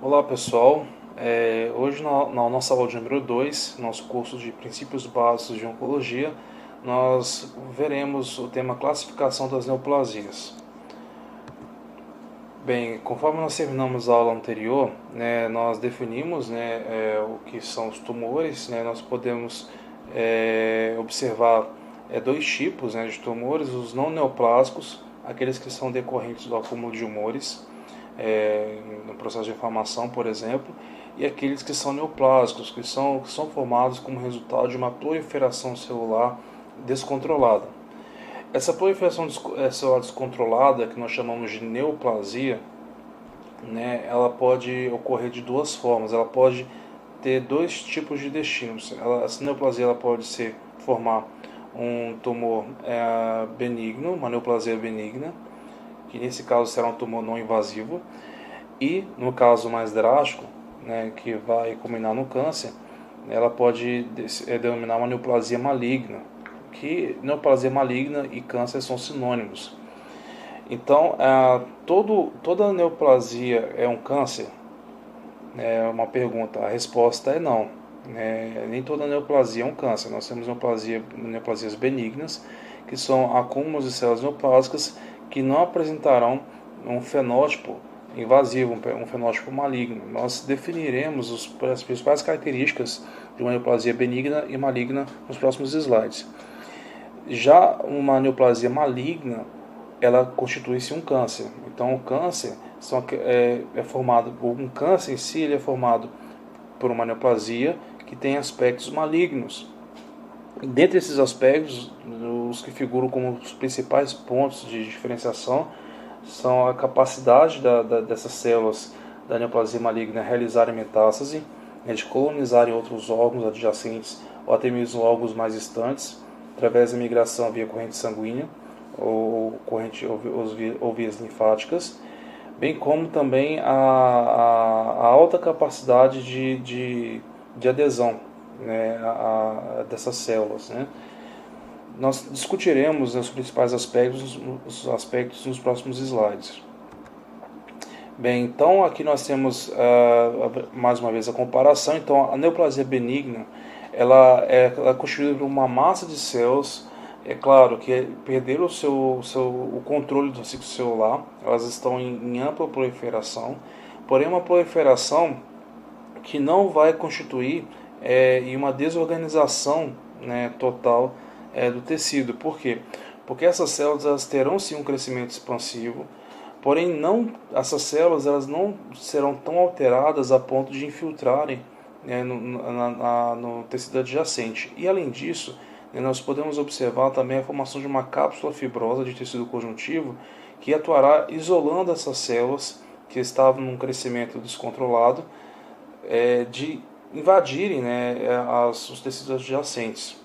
Olá pessoal, hoje na nossa aula de número 2, nosso curso de Princípios Básicos de Oncologia, nós veremos o tema classificação das neoplasias. Bem, conforme nós terminamos a aula anterior, nós definimos o que são os tumores, nós podemos observar dois tipos de tumores, os não neoplásicos, aqueles que são decorrentes do acúmulo de humores, no processo de inflamação, por exemplo, e aqueles que são neoplásicos, que são formados como resultado de uma proliferação celular descontrolada. Essa proliferação celular descontrolada, que nós chamamos de neoplasia, ela pode ocorrer de duas formas. Ela pode ter dois tipos de destinos. Essa neoplasia ela pode formar um tumor benigno, uma neoplasia benigna, que nesse caso será um tumor não invasivo, e no caso mais drástico, que vai culminar no câncer, ela pode denominar uma neoplasia maligna, que neoplasia maligna e câncer são sinônimos. Então, toda neoplasia é um câncer? É uma pergunta. A resposta é não. Nem toda neoplasia é um câncer. Nós temos neoplasias benignas, que são acúmulos de células neoplásicas que não apresentarão um fenótipo invasivo, um fenótipo maligno. Nós definiremos as principais características de uma neoplasia benigna e maligna nos próximos slides. Já uma neoplasia maligna, ela constitui-se um câncer. Então, o câncer é formado, um câncer em si ele é formado por uma neoplasia que tem aspectos malignos. Dentre esses aspectos, os que figuram como os principais pontos de diferenciação são a capacidade dessas células da neoplasia maligna realizarem metástase, de colonizarem outros órgãos adjacentes ou até mesmo órgãos mais distantes, através da migração via corrente sanguínea ou vias linfáticas, bem como também a alta capacidade de adesão dessas células. Nós discutiremos os principais aspectos nos próximos slides. Bem, então aqui nós temos mais uma vez a comparação. Então, a neoplasia benigna ela é constituída por uma massa de células. É claro que perderam o controle do ciclo celular, elas estão em ampla proliferação, porém uma proliferação que não vai constituir em uma desorganização total do tecido. Por quê? Porque essas células elas terão sim um crescimento expansivo, porém essas células elas não serão tão alteradas a ponto de infiltrarem no tecido adjacente. E além disso, nós podemos observar também a formação de uma cápsula fibrosa de tecido conjuntivo que atuará isolando essas células que estavam num crescimento descontrolado de invadirem os tecidos adjacentes.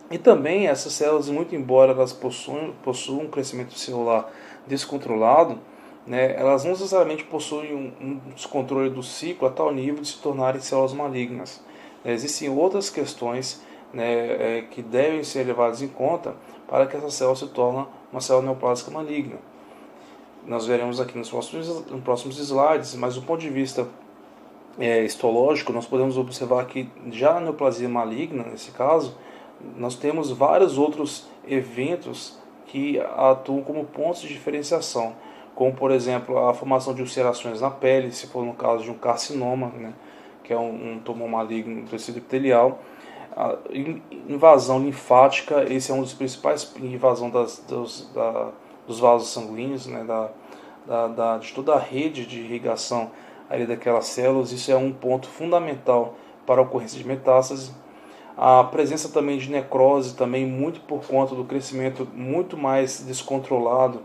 E também essas células, muito embora elas possuam um crescimento celular descontrolado, elas não necessariamente possuem um descontrole do ciclo a tal nível de se tornarem células malignas. Existem outras questões que devem ser levadas em conta para que essa célula se torne uma célula neoplásica maligna. Nós veremos aqui nos próximos slides, mas do ponto de vista histológico, nós podemos observar que já na neoplasia maligna, nesse caso, nós temos vários outros eventos que atuam como pontos de diferenciação, como por exemplo a formação de ulcerações na pele, se for no caso de um carcinoma, que é um tumor maligno do tecido epitelial, a invasão linfática, esse é um dos principais invasão dos vasos sanguíneos, de toda a rede de irrigação ali daquelas células. Isso é um ponto fundamental para a ocorrência de metástase. A presença também de necrose, também muito por conta do crescimento muito mais descontrolado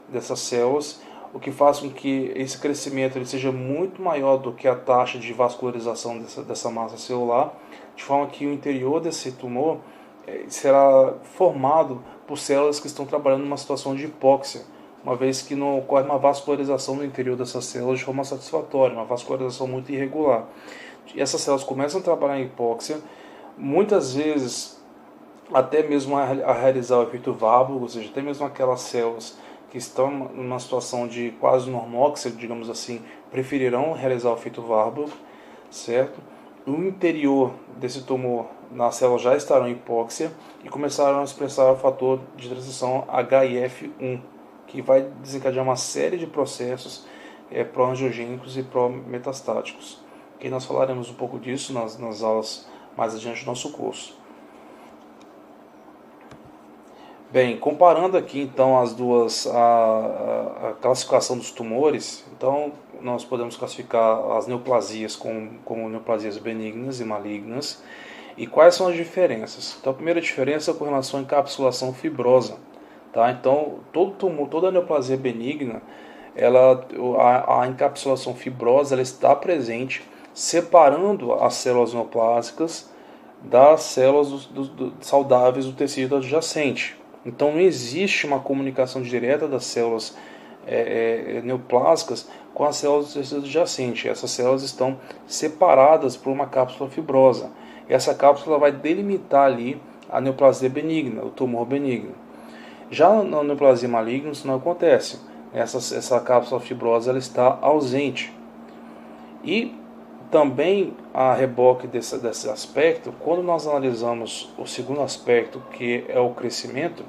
dessas células, o que faz com que esse crescimento ele seja muito maior do que a taxa de vascularização dessa massa celular, de forma que o interior desse tumor será formado por células que estão trabalhando numa situação de hipóxia, uma vez que não ocorre uma vascularização no interior dessas células de forma satisfatória, uma vascularização muito irregular. E essas células começam a trabalhar em hipóxia, muitas vezes até mesmo a realizar o efeito Warburg, ou seja, até mesmo aquelas células que estão numa situação de quase normóxia, digamos assim, preferirão realizar o efeito Warburg, certo? No interior desse tumor, nas células já estarão em hipóxia e começarão a expressar o fator de transição HIF1, que vai desencadear uma série de processos pró-angiogênicos e pró-metastáticos. Que nós falaremos um pouco disso nas aulas mais adiante do nosso curso. Bem, comparando aqui então as duas, a classificação dos tumores, então nós podemos classificar as neoplasias como neoplasias benignas e malignas. E quais são as diferenças? Então a primeira diferença é com relação à encapsulação fibrosa. Tá? Então todo tumor, toda neoplasia benigna, a encapsulação fibrosa ela está presente, separando as células neoplásicas das células saudáveis do tecido adjacente. Então não existe uma comunicação direta das células neoplásicas com as células do tecido adjacente. Essas células estão separadas por uma cápsula fibrosa. E essa cápsula vai delimitar ali a neoplasia benigna, o tumor benigno. Já na neoplasia maligna isso não acontece. Essa cápsula fibrosa ela está ausente. E também, a reboque desse aspecto, quando nós analisamos o segundo aspecto, que é o crescimento,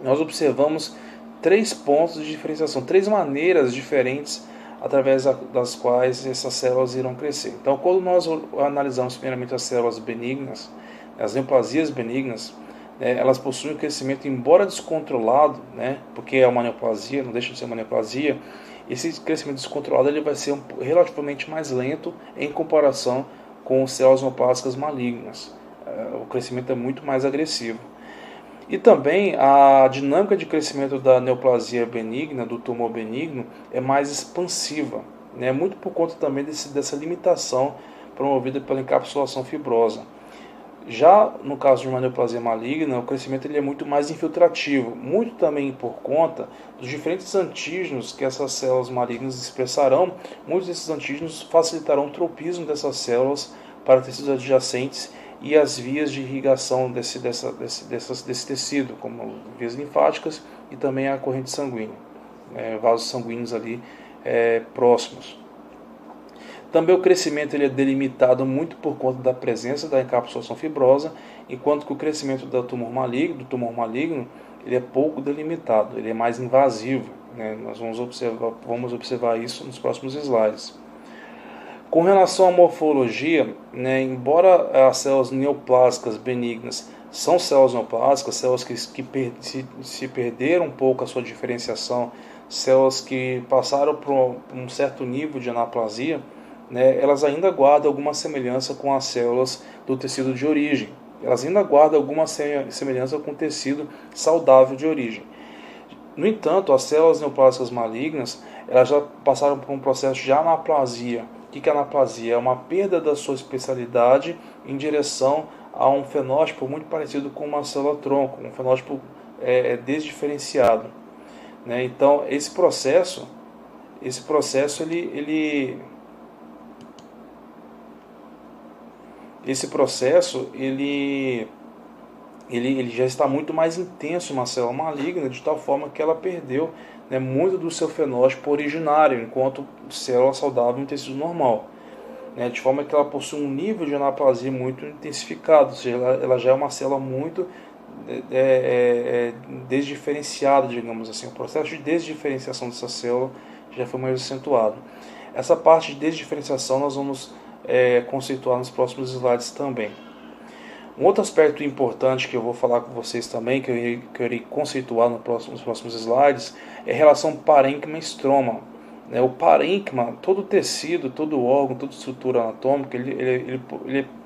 nós observamos 3 pontos de diferenciação, 3 maneiras diferentes através das quais essas células irão crescer. Então, quando nós analisamos primeiramente as células benignas, as neoplasias benignas, elas possuem um crescimento, embora descontrolado, porque é uma neoplasia, não deixa de ser uma neoplasia, esse crescimento descontrolado ele vai ser relativamente mais lento em comparação com células neoplásicas malignas. O crescimento é muito mais agressivo. E também a dinâmica de crescimento da neoplasia benigna, do tumor benigno, é mais expansiva, muito por conta também dessa limitação promovida pela encapsulação fibrosa. Já no caso de uma neoplasia maligna, o crescimento ele é muito mais infiltrativo, muito também por conta dos diferentes antígenos que essas células malignas expressarão. Muitos desses antígenos facilitarão o tropismo dessas células para tecidos adjacentes e as vias de irrigação desse tecido, como vias linfáticas e também a corrente sanguínea, vasos sanguíneos ali próximos. Também o crescimento ele é delimitado muito por conta da presença da encapsulação fibrosa, enquanto que o crescimento do tumor maligno ele é pouco delimitado, ele é mais invasivo. Nós vamos observar isso nos próximos slides. Com relação à morfologia, embora as células neoplásicas benignas são células neoplásicas, células que se perderam um pouco a sua diferenciação, células que passaram por um certo nível de anaplasia, elas ainda guardam alguma semelhança com as células do tecido de origem. Elas ainda guardam alguma semelhança com o tecido saudável de origem. No entanto, as células neoplásicas malignas elas já passaram por um processo de anaplasia. O que é anaplasia? É uma perda da sua especialidade em direção a um fenótipo muito parecido com uma célula-tronco, um fenótipo desdiferenciado. Então, esse processo ele já está muito mais intenso em uma célula maligna, de tal forma que ela perdeu muito do seu fenótipo originário, enquanto célula saudável em tecido normal. De forma que ela possui um nível de anaplasia muito intensificado, ou seja, ela já é uma célula muito desdiferenciada, digamos assim. O processo de desdiferenciação dessa célula já foi mais acentuado. Essa parte de desdiferenciação nós vamos conceituar nos próximos slides também. Um outro aspecto importante que eu vou falar com vocês também, que eu irei conceituar nos próximos slides, é a relação parênquima e estroma. O parênquima, todo tecido, todo órgão, toda estrutura anatômica,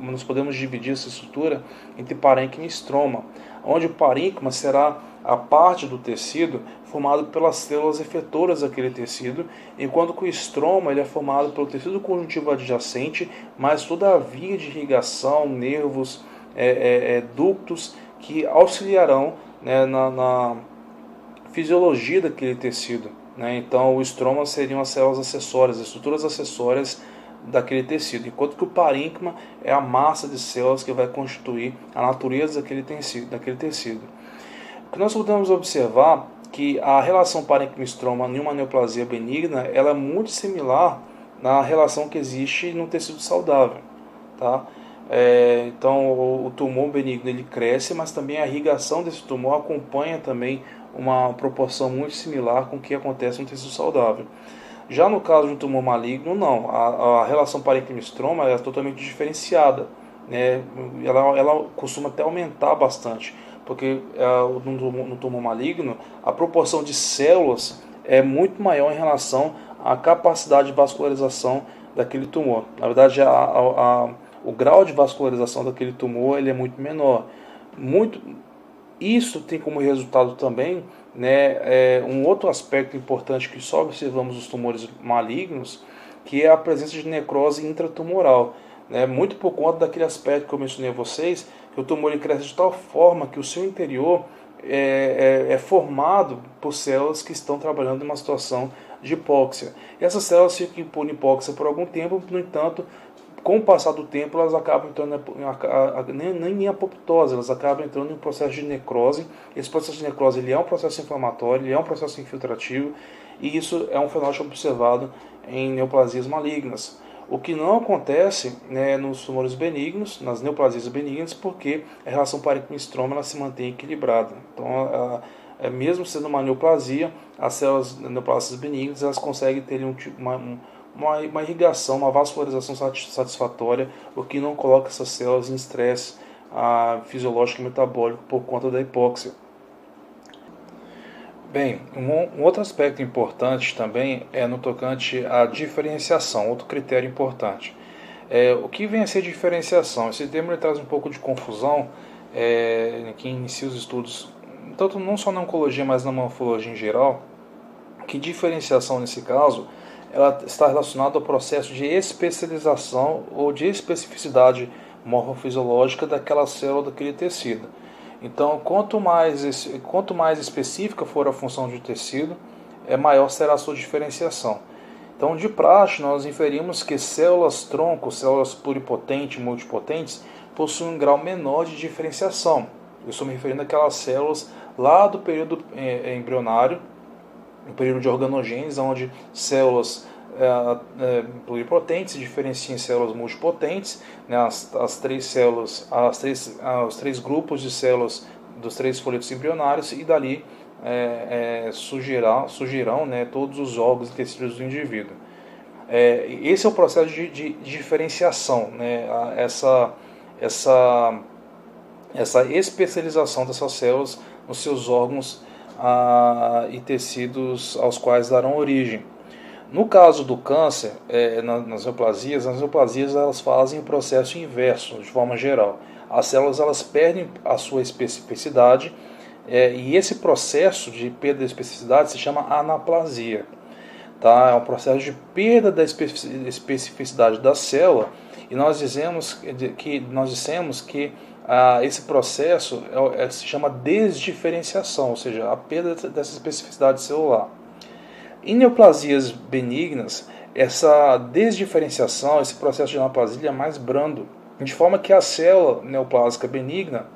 nós podemos dividir essa estrutura entre parênquima e estroma, onde o parênquima será a parte do tecido formado pelas células efetoras daquele tecido, enquanto que o estroma ele é formado pelo tecido conjuntivo adjacente, mais toda a via de irrigação, nervos, ductos que auxiliarão na fisiologia daquele tecido. Então o estroma seriam as células acessórias, as estruturas acessórias daquele tecido, enquanto que o parênquima é a massa de células que vai constituir a natureza daquele tecido. O que nós podemos observar que a relação parênquima-estroma em uma neoplasia benigna ela é muito similar na relação que existe no tecido saudável, tá? Então o tumor benigno ele cresce, mas também a irrigação desse tumor acompanha também uma proporção muito similar com o que acontece no tecido saudável. Já no caso de um tumor maligno, não. A relação parênquima-estroma é totalmente diferenciada, né? Ela costuma até aumentar bastante, porque no tumor maligno a proporção de células é muito maior em relação à capacidade de vascularização daquele tumor. Na verdade, o grau de vascularização daquele tumor ele é muito menor. Isso tem como resultado também, né, um outro aspecto importante que só observamos nos tumores malignos, que é a presença de necrose intratumoral, né, muito por conta daquele aspecto que eu mencionei a vocês, que o tumor ele cresce de tal forma que o seu interior é formado por células que estão trabalhando em uma situação de hipóxia. E essas células ficam por hipóxia por algum tempo, no entanto, com o passar do tempo, elas acabam entrando nem em apoptose, elas acabam entrando em um processo de necrose. Esse processo de necrose ele é um processo inflamatório, ele é um processo infiltrativo, e isso é um fenômeno observado em neoplasias malignas. O que não acontece, né, nos tumores benignos, nas neoplasias benignas, porque a relação parênquima-estroma se mantém equilibrada. Então, mesmo sendo uma neoplasia, as células neoplásicas benignas elas conseguem ter uma irrigação, uma vascularização satisfatória, o que não coloca essas células em estresse fisiológico e metabólico por conta da hipóxia. Bem, um outro aspecto importante também é no tocante à diferenciação, outro critério importante. O que vem a ser diferenciação? Esse termo ele traz um pouco de confusão que inicia os estudos, tanto não só na oncologia, mas na morfologia em geral, que diferenciação nesse caso ela está relacionada ao processo de especialização ou de especificidade morfofisiológica daquela célula, daquele tecido. Então, quanto mais específica for a função de tecido, maior será a sua diferenciação. Então, de praxe, nós inferimos que células-tronco, células pluripotentes, multipotentes, possuem um grau menor de diferenciação. Eu estou me referindo àquelas células lá do período embrionário, no período de organogênese, onde células pluripotentes se diferenciam em células multipotentes, né, as três células, os três grupos de células dos três folhetos embrionários, e dali surgirão, né, todos os órgãos e tecidos do indivíduo. Esse é o processo de diferenciação, né, essa especialização dessas células nos seus órgãos e tecidos aos quais darão origem. No caso do câncer, nas neoplasias elas fazem o processo inverso, de forma geral. As células elas perdem a sua especificidade, e esse processo de perda da especificidade se chama anaplasia. Tá? É um processo de perda da especificidade da célula, e nós dissemos que esse processo se chama desdiferenciação, ou seja, a perda dessa especificidade celular. Em neoplasias benignas, essa desdiferenciação, esse processo de anaplasia é mais brando, de forma que a célula neoplásica benigna,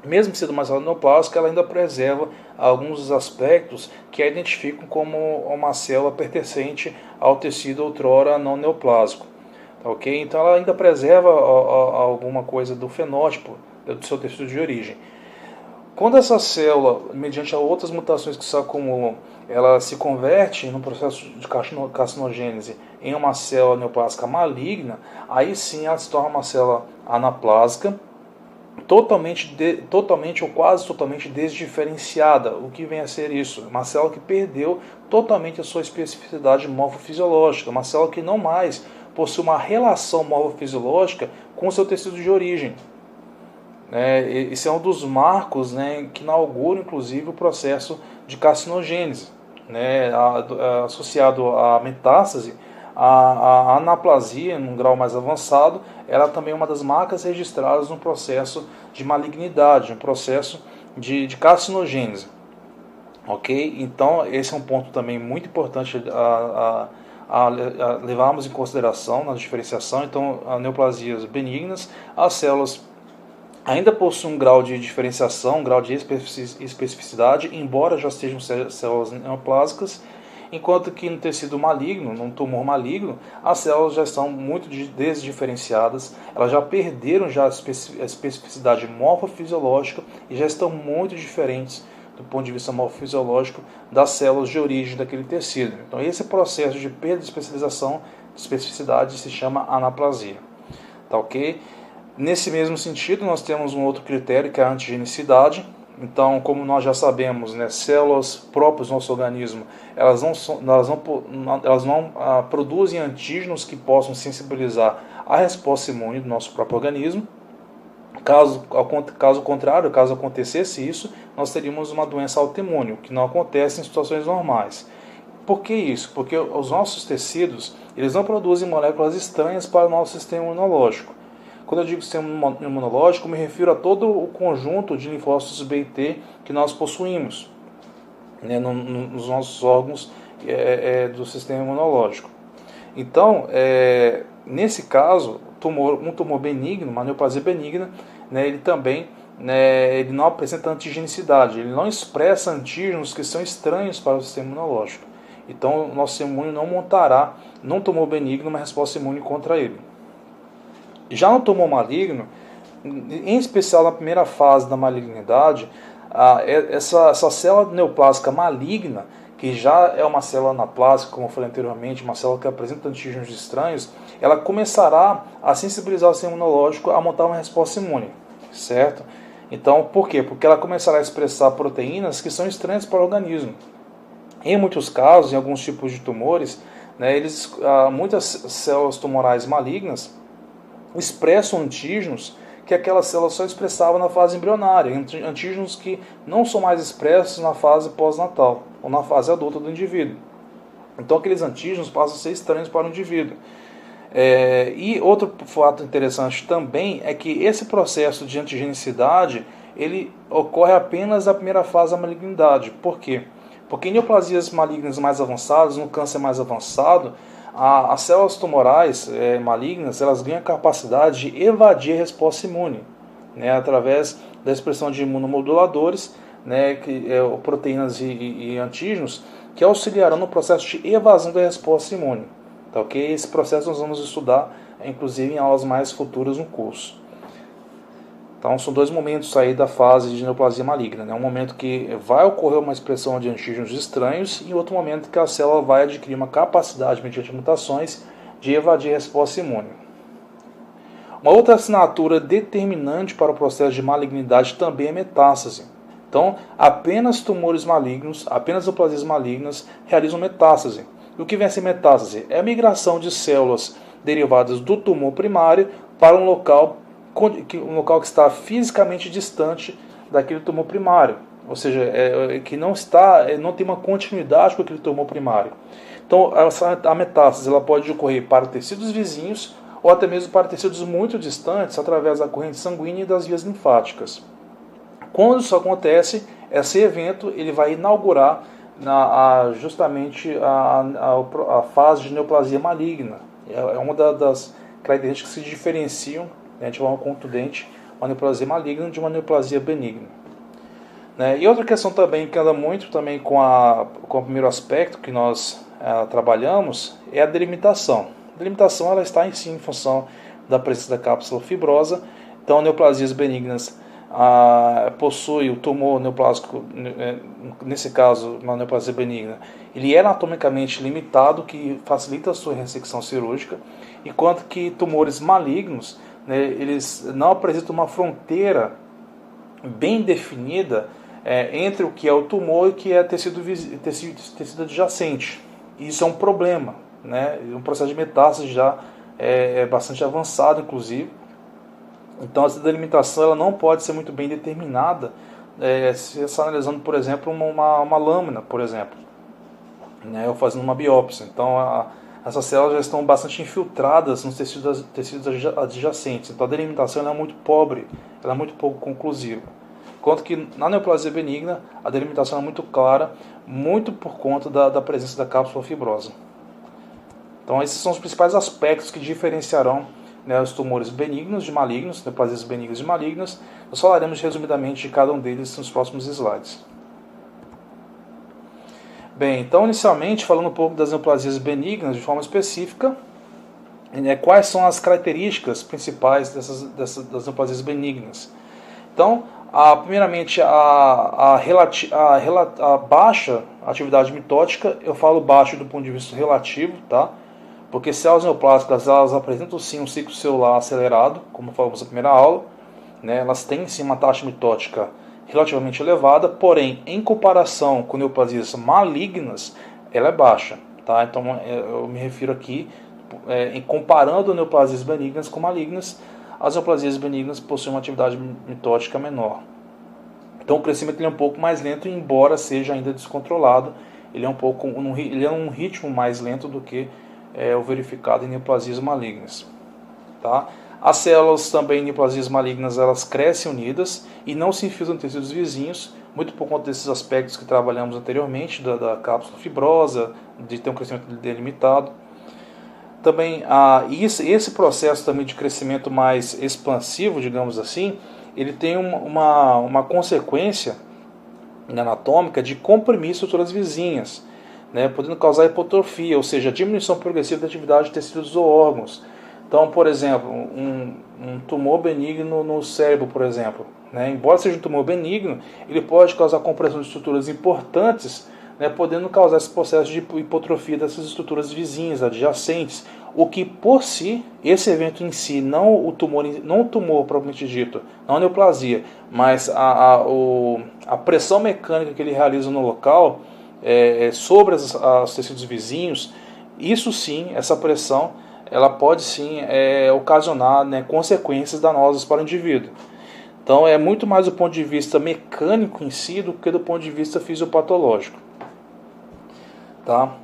mesmo sendo uma célula neoplásica, ela ainda preserva alguns dos aspectos que a identificam como uma célula pertencente ao tecido outrora não neoplásico. Okay? Então ela ainda preserva alguma coisa do fenótipo do seu tecido de origem. Quando essa célula, mediante outras mutações que se acumulam, ela se converte no processo de carcinogênese em uma célula neoplásica maligna, aí sim ela se torna uma célula anaplásica, totalmente ou quase totalmente desdiferenciada. O que vem a ser isso? Uma célula que perdeu totalmente a sua especificidade morfofisiológica, uma célula que não mais possui uma relação morfofisiológica com o seu tecido de origem. Esse é um dos marcos, né, que inaugura inclusive o processo de carcinogênese, né, associado à metástase. A anaplasia, num grau mais avançado, ela também é uma das marcas registradas no processo de malignidade, no processo de carcinogênese. Ok? Então, esse é um ponto também muito importante a levarmos em consideração na diferenciação. Então, as neoplasias benignas, as células ainda possui um grau de diferenciação, um grau de especificidade, embora já sejam células neoplásicas, enquanto que no tecido maligno, num tumor maligno, as células já estão muito desdiferenciadas, elas já perderam já a especificidade morfofisiológica e já estão muito diferentes do ponto de vista morfofisiológico das células de origem daquele tecido. Então esse processo de perda de especificidade se chama anaplasia. Tá ok? Nesse mesmo sentido, nós temos um outro critério que é a antigenicidade. Então, como nós já sabemos, né, células próprias do nosso organismo, elas não produzem antígenos que possam sensibilizar a resposta imune do nosso próprio organismo. Caso contrário, caso acontecesse isso, nós teríamos uma doença autoimune, o que não acontece em situações normais. Por que isso? Porque os nossos tecidos, eles não produzem moléculas estranhas para o nosso sistema imunológico. Quando eu digo sistema imunológico, me refiro a todo o conjunto de linfócitos B e T que nós possuímos, né, nos nossos órgãos do sistema imunológico. Então, nesse caso, um tumor benigno, uma neoplasia benigna, né, ele também ele não apresenta antigenicidade, ele não expressa antígenos que são estranhos para o sistema imunológico. Então, o nosso sistema imune não montará, num tumor benigno, uma resposta imune contra ele. Já no tumor maligno, em especial na primeira fase da malignidade, essa célula neoplásica maligna, que já é uma célula anaplásica, como eu falei anteriormente, uma célula que apresenta antígenos estranhos, ela começará a sensibilizar o sistema imunológico a montar uma resposta imune, certo? Então, por quê? Porque ela começará a expressar proteínas que são estranhas para o organismo. Em muitos casos, em alguns tipos de tumores, né, muitas células tumorais malignas expressam antígenos que aquela célula só expressava na fase embrionária, antígenos que não são mais expressos na fase pós-natal ou na fase adulta do indivíduo. Então aqueles antígenos passam a ser estranhos para o indivíduo. E outro fato interessante também é que esse processo de antigenicidade ele ocorre apenas na primeira fase da malignidade. Por quê? Porque em neoplasias malignas mais avançadas, no câncer mais avançado, as células tumorais malignas elas ganham a capacidade de evadir a resposta imune, né, através da expressão de imunomoduladores, né, proteínas e antígenos que auxiliarão no processo de evasão da resposta imune. Tá, okay? Esse processo nós vamos estudar, inclusive, em aulas mais futuras no curso. Então, são dois momentos aí da fase de neoplasia maligna, né? Um momento que vai ocorrer uma expressão de antígenos estranhos e outro momento que a célula vai adquirir uma capacidade, mediante mutações, de evadir a resposta imune. Uma outra assinatura determinante para o processo de malignidade também é metástase. Então, apenas tumores malignos, apenas neoplasias malignas realizam metástase. E o que vem a ser metástase? É a migração de células derivadas do tumor primário para um local que está fisicamente distante daquele tumor primário, ou seja, que não tem uma continuidade com aquele tumor primário. Então, a metástase ela pode ocorrer para tecidos vizinhos ou até mesmo para tecidos muito distantes através da corrente sanguínea e das vias linfáticas. Quando isso acontece, esse evento ele vai inaugurar justamente a fase de neoplasia maligna. É uma das características que se diferenciam de forma contundente uma neoplasia maligna de uma neoplasia benigna. E outra questão também que anda muito também com o primeiro aspecto que nós trabalhamos é a delimitação. A delimitação ela está em função da presença da cápsula fibrosa. Então, neoplasias benignas possui o tumor neoplásico, nesse caso, uma neoplasia benigna, ele é anatomicamente limitado, que facilita a sua ressecção cirúrgica, enquanto que tumores malignos, eles não apresentam uma fronteira bem definida entre o que é o tumor e o que é tecido adjacente. Isso é um problema, um processo de metástase já é bastante avançado, inclusive. Então, essa delimitação ela não pode ser muito bem determinada se você está analisando, por exemplo, uma lâmina, por exemplo, ou fazendo uma biópsia. Então, essas células já estão bastante infiltradas nos tecidos adjacentes. Então, a delimitação ela é muito pobre, ela é muito pouco conclusiva. Enquanto que na neoplasia benigna, a delimitação é muito clara, muito por conta da presença da cápsula fibrosa. Então, esses são os principais aspectos que diferenciarão né, os tumores benignos e malignos, neoplasias benignas e malignas. Nós falaremos resumidamente de cada um deles nos próximos slides. Bem, então inicialmente falando um pouco das neoplasias benignas de forma específica, né, quais são as características principais das neoplasias benignas. Então, primeiramente, a baixa atividade mitótica, eu falo baixo do ponto de vista relativo, tá? Porque células neoplásicas, elas apresentam sim um ciclo celular acelerado, como falamos na primeira aula, né? Elas têm sim uma taxa mitótica relativamente elevada, porém, em comparação com neoplasias malignas, ela é baixa, tá? Então, eu me refiro aqui, comparando neoplasias benignas com malignas, as neoplasias benignas possuem uma atividade mitótica menor. Então o crescimento ele é um pouco mais lento, embora seja ainda descontrolado, ele é um ritmo mais lento do que o verificado em neoplasias malignas. Tá? As células também em neoplasias malignas, elas crescem unidas e não se infiltram em tecidos vizinhos, muito por conta desses aspectos que trabalhamos anteriormente, da cápsula fibrosa, de ter um crescimento delimitado. Também esse processo também de crescimento mais expansivo, digamos assim, ele tem uma consequência anatômica de comprimir estruturas vizinhas, né, podendo causar hipotrofia, ou seja, diminuição progressiva da atividade de tecidos ou órgãos. Então, por exemplo, um tumor benigno no cérebro, por exemplo, né, embora seja um tumor benigno, ele pode causar compressão de estruturas importantes, né, podendo causar esse processo de hipotrofia dessas estruturas vizinhas, adjacentes, o que por si, esse evento em si, não o tumor propriamente dito, não a neoplasia, mas a pressão mecânica que ele realiza no local sobre os tecidos vizinhos, isso sim, essa pressão, ela pode sim ocasionar, né, consequências danosas para o indivíduo. Então é muito mais do ponto de vista mecânico em si do que do ponto de vista fisiopatológico. Tá?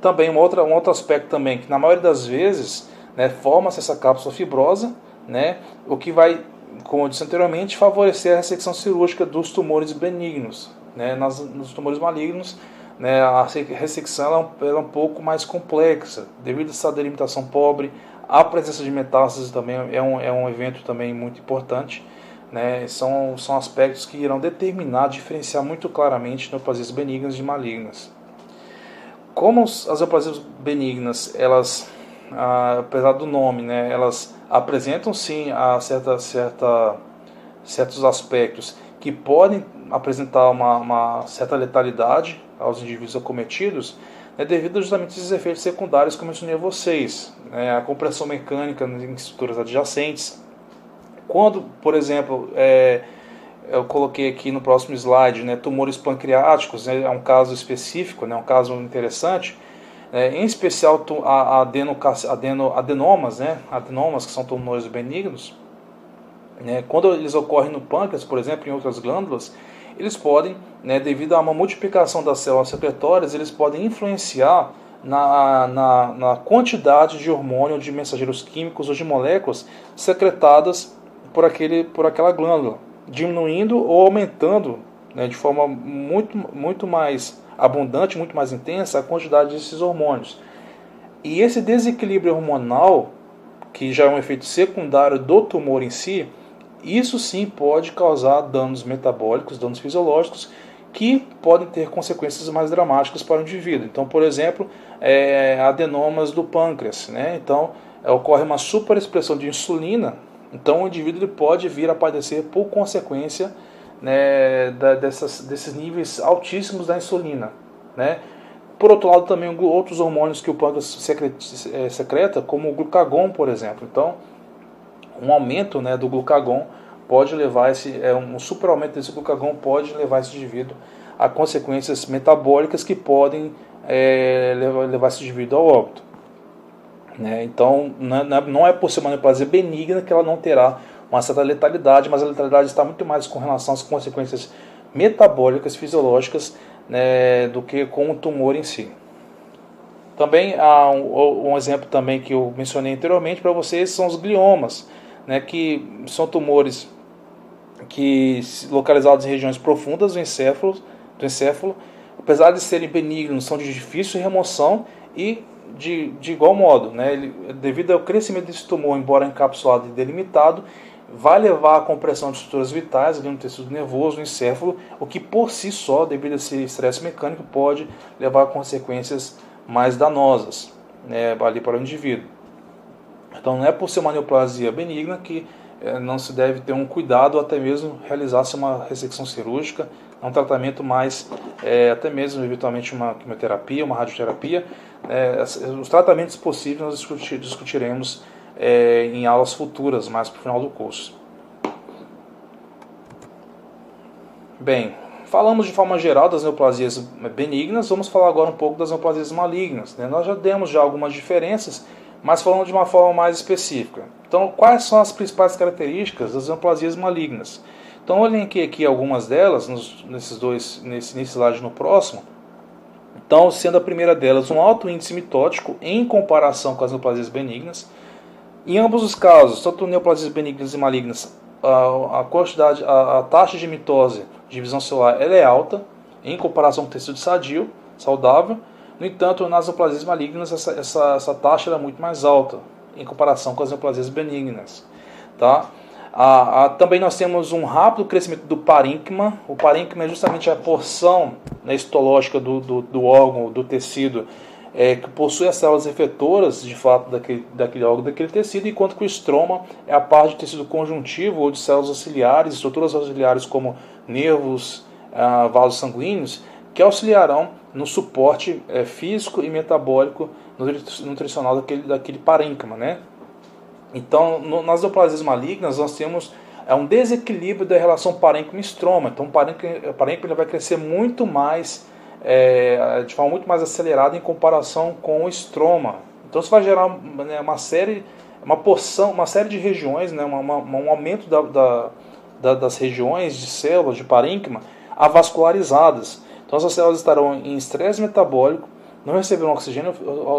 Também um outro aspecto também, que na maioria das vezes, né, forma-se essa cápsula fibrosa, né, o que vai, como eu disse anteriormente, favorecer a ressecção cirúrgica dos tumores benignos. Né, nos tumores malignos, né, a ressecção ela é um pouco mais complexa, devido a essa delimitação pobre, a presença de metástases também é um evento também muito importante. Né, são aspectos que irão determinar, diferenciar muito claramente neoplasias benignas de malignas. Como as neoplasias benignas, elas, apesar do nome, né, elas apresentam sim certos aspectos que podem apresentar uma certa letalidade aos indivíduos acometidos, né, devido justamente a esses efeitos secundários que eu mencionei a vocês, né, a compressão mecânica em estruturas adjacentes. Quando, por exemplo, eu coloquei aqui no próximo slide, né, tumores pancreáticos, né, é um caso específico, né, um caso interessante, em especial adenomas, né, adenomas que são tumores benignos, né, quando eles ocorrem no pâncreas, por exemplo, em outras glândulas, eles podem, né, devido a uma multiplicação das células secretórias, eles podem influenciar na quantidade de hormônio, de mensageiros químicos ou de moléculas secretadas por aquela glândula, diminuindo ou aumentando, né, de forma muito mais abundante, muito mais intensa, a quantidade desses hormônios. E esse desequilíbrio hormonal, que já é um efeito secundário do tumor em si, isso sim pode causar danos metabólicos, danos fisiológicos, que podem ter consequências mais dramáticas para o indivíduo. Então, por exemplo, adenomas do pâncreas, né? Então, ocorre uma superexpressão de insulina. Então o indivíduo ele pode vir a padecer por consequência, né, desses níveis altíssimos da insulina. Né? Por outro lado, também outros hormônios que o pâncreas secreta, como o glucagon, por exemplo. Então, um aumento, né, do glucagon pode levar um superaumento desse glucagon pode levar esse indivíduo a consequências metabólicas que podem levar esse indivíduo ao óbito. Né? Então, não é por ser uma neoplasia benigna que ela não terá uma certa letalidade, mas a letalidade está muito mais com relação às consequências metabólicas, fisiológicas, né, do que com o tumor em si. Também há um exemplo também que eu mencionei anteriormente para vocês, são os gliomas, né, que são tumores localizados em regiões profundas do encéfalo, apesar de serem benignos, são de difícil remoção e de igual modo, né? Devido ao crescimento desse tumor, embora encapsulado e delimitado, vai levar à compressão de estruturas vitais ali no tecido nervoso, no encéfalo, o que por si só, devido a esse estresse mecânico, pode levar a consequências mais danosas, né, ali para o indivíduo. Então não é por ser uma neoplasia benigna que não se deve ter um cuidado, até mesmo realizar-se uma ressecção cirúrgica, um tratamento mais, até mesmo eventualmente uma quimioterapia, uma radioterapia. Os tratamentos possíveis nós discutiremos em aulas futuras, mais para o final do curso. Bem, falamos de forma geral das neoplasias benignas, vamos falar agora um pouco das neoplasias malignas, né? Nós já demos algumas diferenças, mas falando de uma forma mais específica. Então, quais são as principais características das neoplasias malignas? Então, eu elenquei aqui algumas delas, nesse slide no próximo. Então, sendo a primeira delas um alto índice mitótico em comparação com as neoplasias benignas. Em ambos os casos, tanto neoplasias benignas e malignas, a taxa de mitose de divisão celular ela é alta em comparação com o tecido sadio, saudável. No entanto, nas neoplasias malignas essa taxa é muito mais alta em comparação com as neoplasias benignas. Tá? Também nós temos um rápido crescimento do parênquima. O parênquima é justamente a porção, né, histológica do órgão, do tecido, que possui as células efetoras, de fato, daquele órgão, daquele tecido, enquanto que o estroma é a parte de tecido conjuntivo ou de células auxiliares, estruturas auxiliares como nervos, vasos sanguíneos, que auxiliarão no suporte físico e metabólico nutricional daquele parênquima, né? Então, nas neoplasias malignas, nós temos um desequilíbrio da relação parênquima-estroma. Então, o parênquima vai crescer muito mais, de forma muito mais acelerada em comparação com o estroma. Então, isso vai gerar, né, uma série de regiões, né, um aumento das regiões de células de parênquima avascularizadas. Então, essas células estarão em estresse metabólico, não receberão oxigênio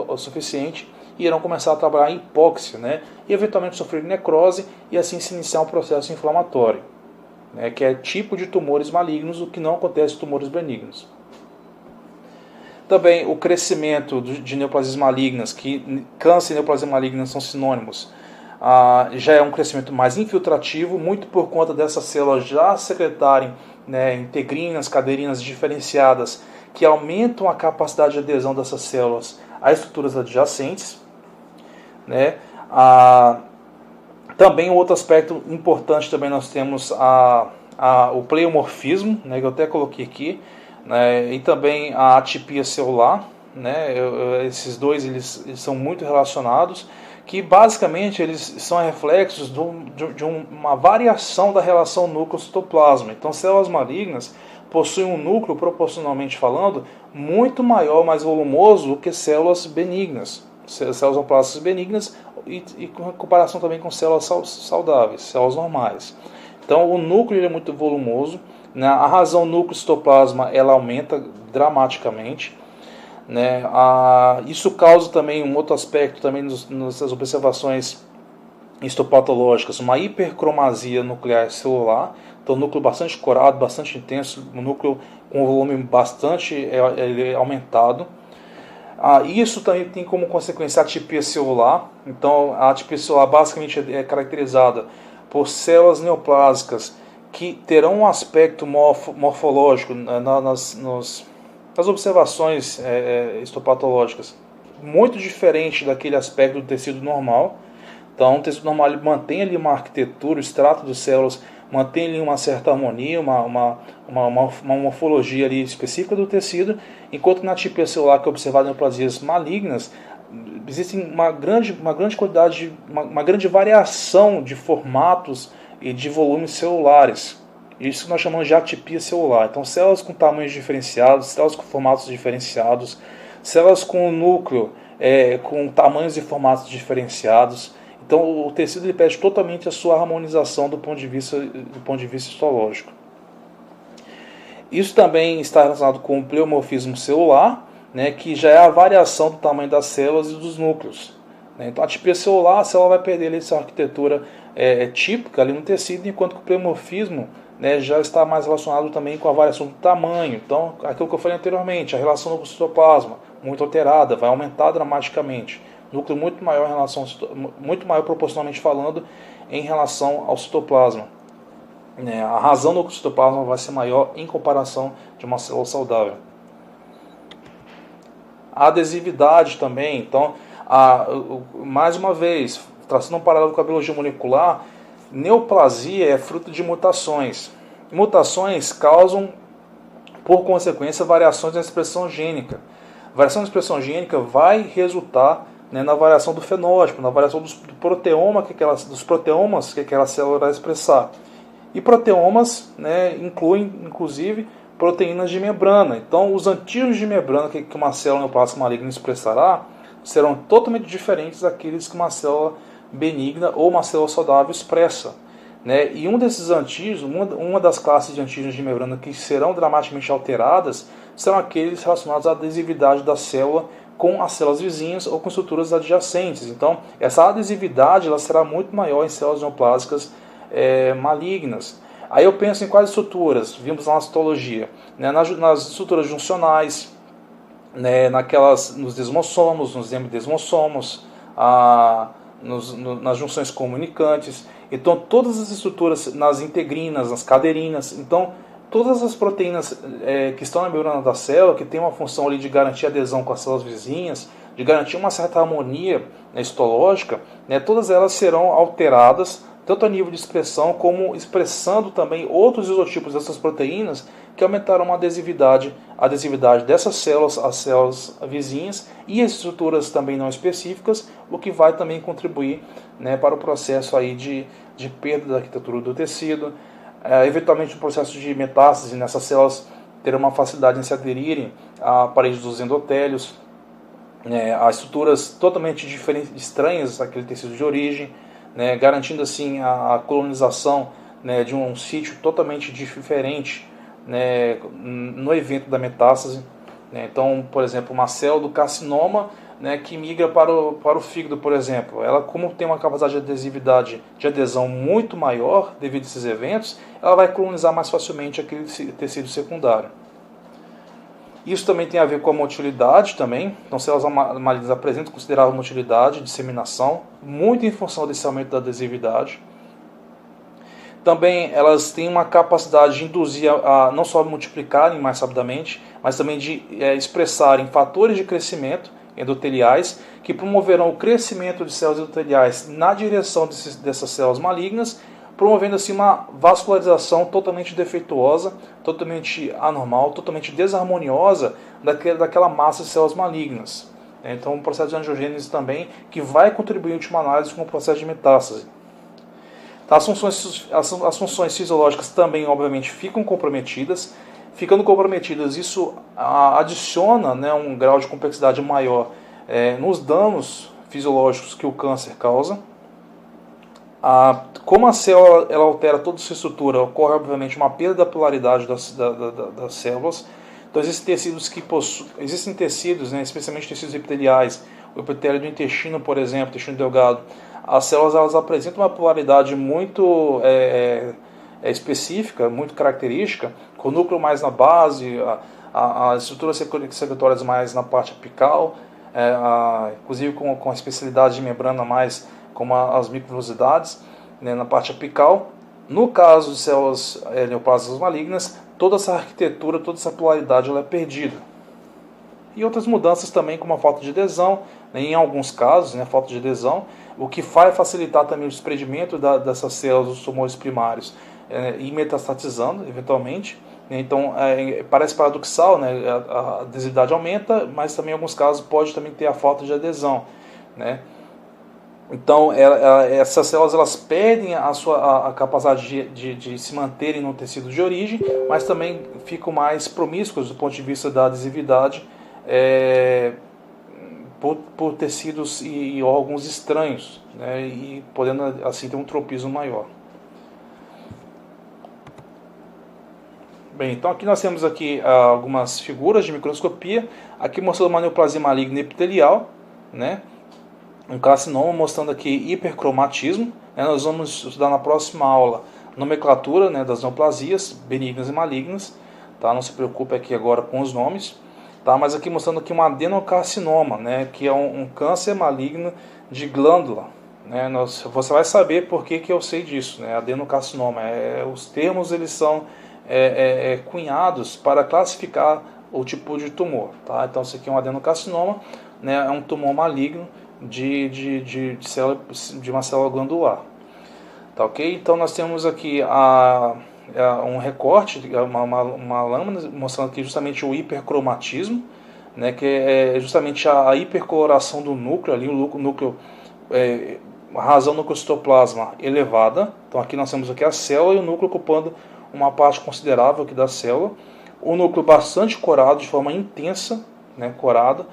o suficiente e irão começar a trabalhar em hipóxia, né? E eventualmente sofrer necrose e assim se iniciar um processo inflamatório, né? Que é tipo de tumores malignos, o que não acontece em tumores benignos. Também o crescimento de neoplasias malignas, que câncer e neoplasia maligna são sinônimos, já é um crescimento mais infiltrativo, muito por conta dessas células já secretarem, né, integrinas, caderinas diferenciadas, que aumentam a capacidade de adesão dessas células a estruturas adjacentes, né? Também um outro aspecto importante também nós temos o pleomorfismo, né, que eu até coloquei aqui, né, e também a atipia celular, né? Esses dois eles são muito relacionados, que basicamente eles são reflexos de uma variação da relação núcleo-citoplasma. Então, células malignas possuem um núcleo, proporcionalmente falando, muito maior, mais volumoso do que células benignas, células neoplásicas benignas, e em comparação também com células saudáveis, células normais. Então, o núcleo ele é muito volumoso, né? A razão núcleo-citoplasma ela aumenta dramaticamente, né? Isso causa também um outro aspecto também nessas observações histopatológicas, uma hipercromasia nuclear celular. Então, um núcleo bastante corado, bastante intenso, um núcleo com volume bastante aumentado. Isso também tem como consequência a atipia celular. Então, a atipia celular basicamente é caracterizada por células neoplásicas que terão um aspecto morfológico nas observações histopatológicas muito diferente daquele aspecto do tecido normal. Então, o tecido normal ele mantém ali uma arquitetura, o extrato de células mantém ali uma certa harmonia, uma morfologia ali específica do tecido, enquanto na atipia celular, que é observada em neoplasias malignas, existe uma grande quantidade, uma grande variação de formatos e de volumes celulares. Isso nós chamamos de atipia celular. Então, células com tamanhos diferenciados, células com formatos diferenciados, células com núcleo com tamanhos e formatos diferenciados. Então, o tecido ele perde totalmente a sua harmonização do ponto de vista histológico. Isso também está relacionado com o pleomorfismo celular, né, que já é a variação do tamanho das células e dos núcleos. Né? Então, a atipia celular, a célula vai perder ali sua arquitetura típica ali no tecido, enquanto que o pleomorfismo, né, já está mais relacionado também com a variação do tamanho. Então, aquilo que eu falei anteriormente, a relação do citoplasma, muito alterada, vai aumentar dramaticamente. Núcleo muito maior muito maior proporcionalmente falando em relação ao citoplasma. A razão do citoplasma vai ser maior em comparação de uma célula saudável. A adesividade também, então, mais uma vez, traçando um paralelo com a biologia molecular, neoplasia é fruto de mutações. Mutações causam, por consequência, variações na expressão gênica. A variação da expressão gênica vai resultar na variação do fenótipo, na variação dos proteomas que aquela célula vai expressar. E proteomas incluem, inclusive, proteínas de membrana. Então, os antígenos de membrana que uma célula neoplásica maligna expressará serão totalmente diferentes daqueles que uma célula benigna ou uma célula saudável expressa. E um desses antígenos, uma das classes de antígenos de membrana que serão dramaticamente alteradas, são aqueles relacionados à adesividade da célula com as células vizinhas ou com estruturas adjacentes. Então, essa adesividade ela será muito maior em células neoplásicas malignas. Aí eu penso em quais estruturas, vimos lá na citologia, nas estruturas juncionais, nos desmossomos, nos hemidesmossomos, nas junções comunicantes. Então todas as estruturas, nas integrinas, nas caderinas, então todas as proteínas que estão na membrana da célula, que tem uma função ali de garantir adesão com as células vizinhas, de garantir uma certa harmonia histológica, todas elas serão alteradas, tanto a nível de expressão, como expressando também outros isotipos dessas proteínas, que aumentarão a adesividade dessas células às células vizinhas e as estruturas também não específicas, o que vai também contribuir para o processo aí de perda da arquitetura do tecido. Eventualmente, o processo de metástase nessas células terá uma facilidade em se aderirem à parede dos endotélios, a estruturas totalmente diferentes, estranhas àquele tecido de origem, garantindo assim a colonização de um sítio totalmente diferente no evento da metástase. Então, por exemplo, uma célula do carcinoma que migra para o fígado, por exemplo, ela, como tem uma capacidade de adesão muito maior devido a esses eventos, ela vai colonizar mais facilmente aquele tecido secundário. Isso também tem a ver com a motilidade também. Então, células malignas apresentam considerável motilidade, disseminação, muito em função desse aumento da adesividade. Também elas têm uma capacidade de induzir a não só multiplicarem mais rapidamente, mas também de expressarem fatores de crescimento endoteliais que promoverão o crescimento de células endoteliais na direção dessas células malignas, promovendo assim uma vascularização totalmente defeituosa, totalmente anormal, totalmente desarmoniosa daquela massa de células malignas. Então, um processo de angiogênese também que vai contribuir em última análise com o processo de metástase. As funções fisiológicas também, obviamente, ficam comprometidas. Ficando comprometidas, isso adiciona um grau de complexidade maior nos danos fisiológicos que o câncer causa. Como a célula ela altera toda a sua estrutura, ocorre, obviamente, uma perda da polaridade das células. Então, existem tecidos, especialmente tecidos epiteliais, o epitélio do intestino, por exemplo, intestino delgado. As células elas apresentam uma polaridade muito específica, muito característica, com o núcleo mais na base, as estruturas secretórias mais na parte apical, inclusive com a especialidade de membrana mais como as microvelocidades na parte apical. No caso de células neoplásicas malignas, toda essa arquitetura, toda essa polaridade ela é perdida. E outras mudanças também, como a falta de adesão, em alguns casos, falta de adesão, o que vai facilitar também o desprendimento dessas células dos tumores primários e metastatizando, eventualmente. Então, parece paradoxal, a adesividade aumenta, mas também em alguns casos pode também ter a falta de adesão. Então, essas células elas perdem a capacidade de se manterem no tecido de origem, mas também ficam mais promíscuas do ponto de vista da adesividade por tecidos e órgãos estranhos, e podendo assim ter um tropismo maior. Bem, então aqui nós temos algumas figuras de microscopia, aqui mostrando uma neoplasia maligna epitelial, um carcinoma, mostrando aqui hipercromatismo. Nós vamos estudar na próxima aula nomenclatura das neoplasias benignas e malignas, tá? Não se preocupe aqui agora com os nomes. tá? Mas aqui mostrando aqui um adenocarcinoma, né? Que é um câncer maligno de glândula, né? Você vai saber por que eu sei disso, né? Adenocarcinoma. Os termos eles são cunhados para classificar o tipo de tumor, tá? Então isso aqui é um adenocarcinoma, né? É um tumor maligno de uma célula glandular, tá ok? Então nós temos aqui um recorte, uma lâmina mostrando aqui justamente o hipercromatismo, né? Que é justamente a hipercoloração do núcleo ali, o núcleo a razão nucleocitoplasma elevada. Então aqui nós temos aqui a célula e o núcleo ocupando uma parte considerável aqui da célula, o núcleo bastante corado de forma intensa, né, corado,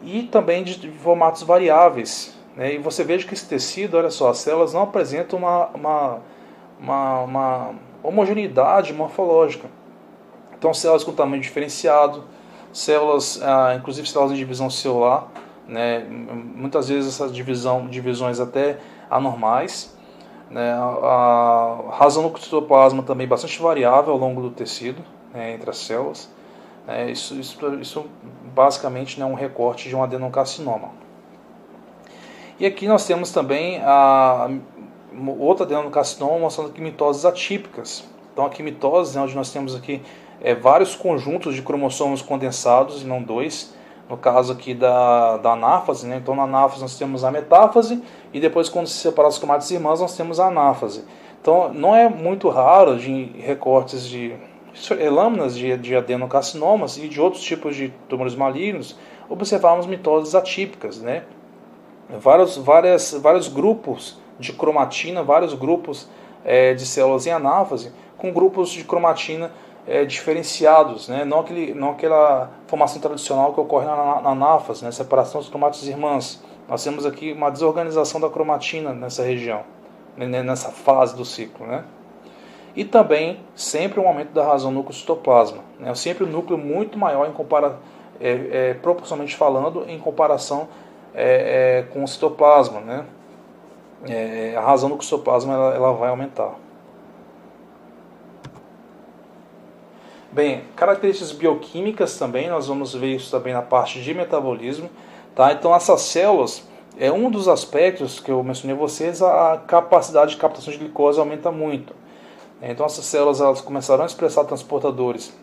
e também de formatos variáveis, né, e você veja que esse tecido, olha só, as células não apresentam uma homogeneidade morfológica. Então células com tamanho diferenciado, células, inclusive células de divisão celular, né, muitas vezes essas divisões até anormais, né, a razão do citoplasma também bastante variável ao longo do tecido, né, entre as células. Isso basicamente é um recorte de um adenocarcinoma. E aqui nós temos também outro adenocarcinoma mostrando aqui mitoses atípicas. Então aqui mitoses, né, onde nós temos aqui vários conjuntos de cromossomos condensados, e não dois. No caso aqui da anáfase, né? Então na anáfase nós temos a metáfase e depois quando se separar as cromátides irmãs nós temos a anáfase. Então não é muito raro de recortes de lâminas de adenocarcinomas e de outros tipos de tumores malignos observarmos mitoses atípicas, né? Vários grupos de cromatina, vários grupos de células em anáfase com grupos de cromatina diferenciados, né? Não aquela formação tradicional que ocorre na anáfase, né? Separação das cromátides irmãs. Nós temos aqui uma desorganização da cromatina nessa região, nessa fase do ciclo, né? E também sempre um aumento da razão núcleo-citoplasma, né? Sempre um núcleo muito maior proporcionalmente falando, em comparação com o citoplasma, né? A razão núcleo-citoplasma ela vai aumentar. Bem, características bioquímicas também, nós vamos ver isso também na parte de metabolismo, tá? Então essas células, um dos aspectos que eu mencionei a vocês, a capacidade de captação de glicose aumenta muito. Então essas células elas começarão a expressar transportadores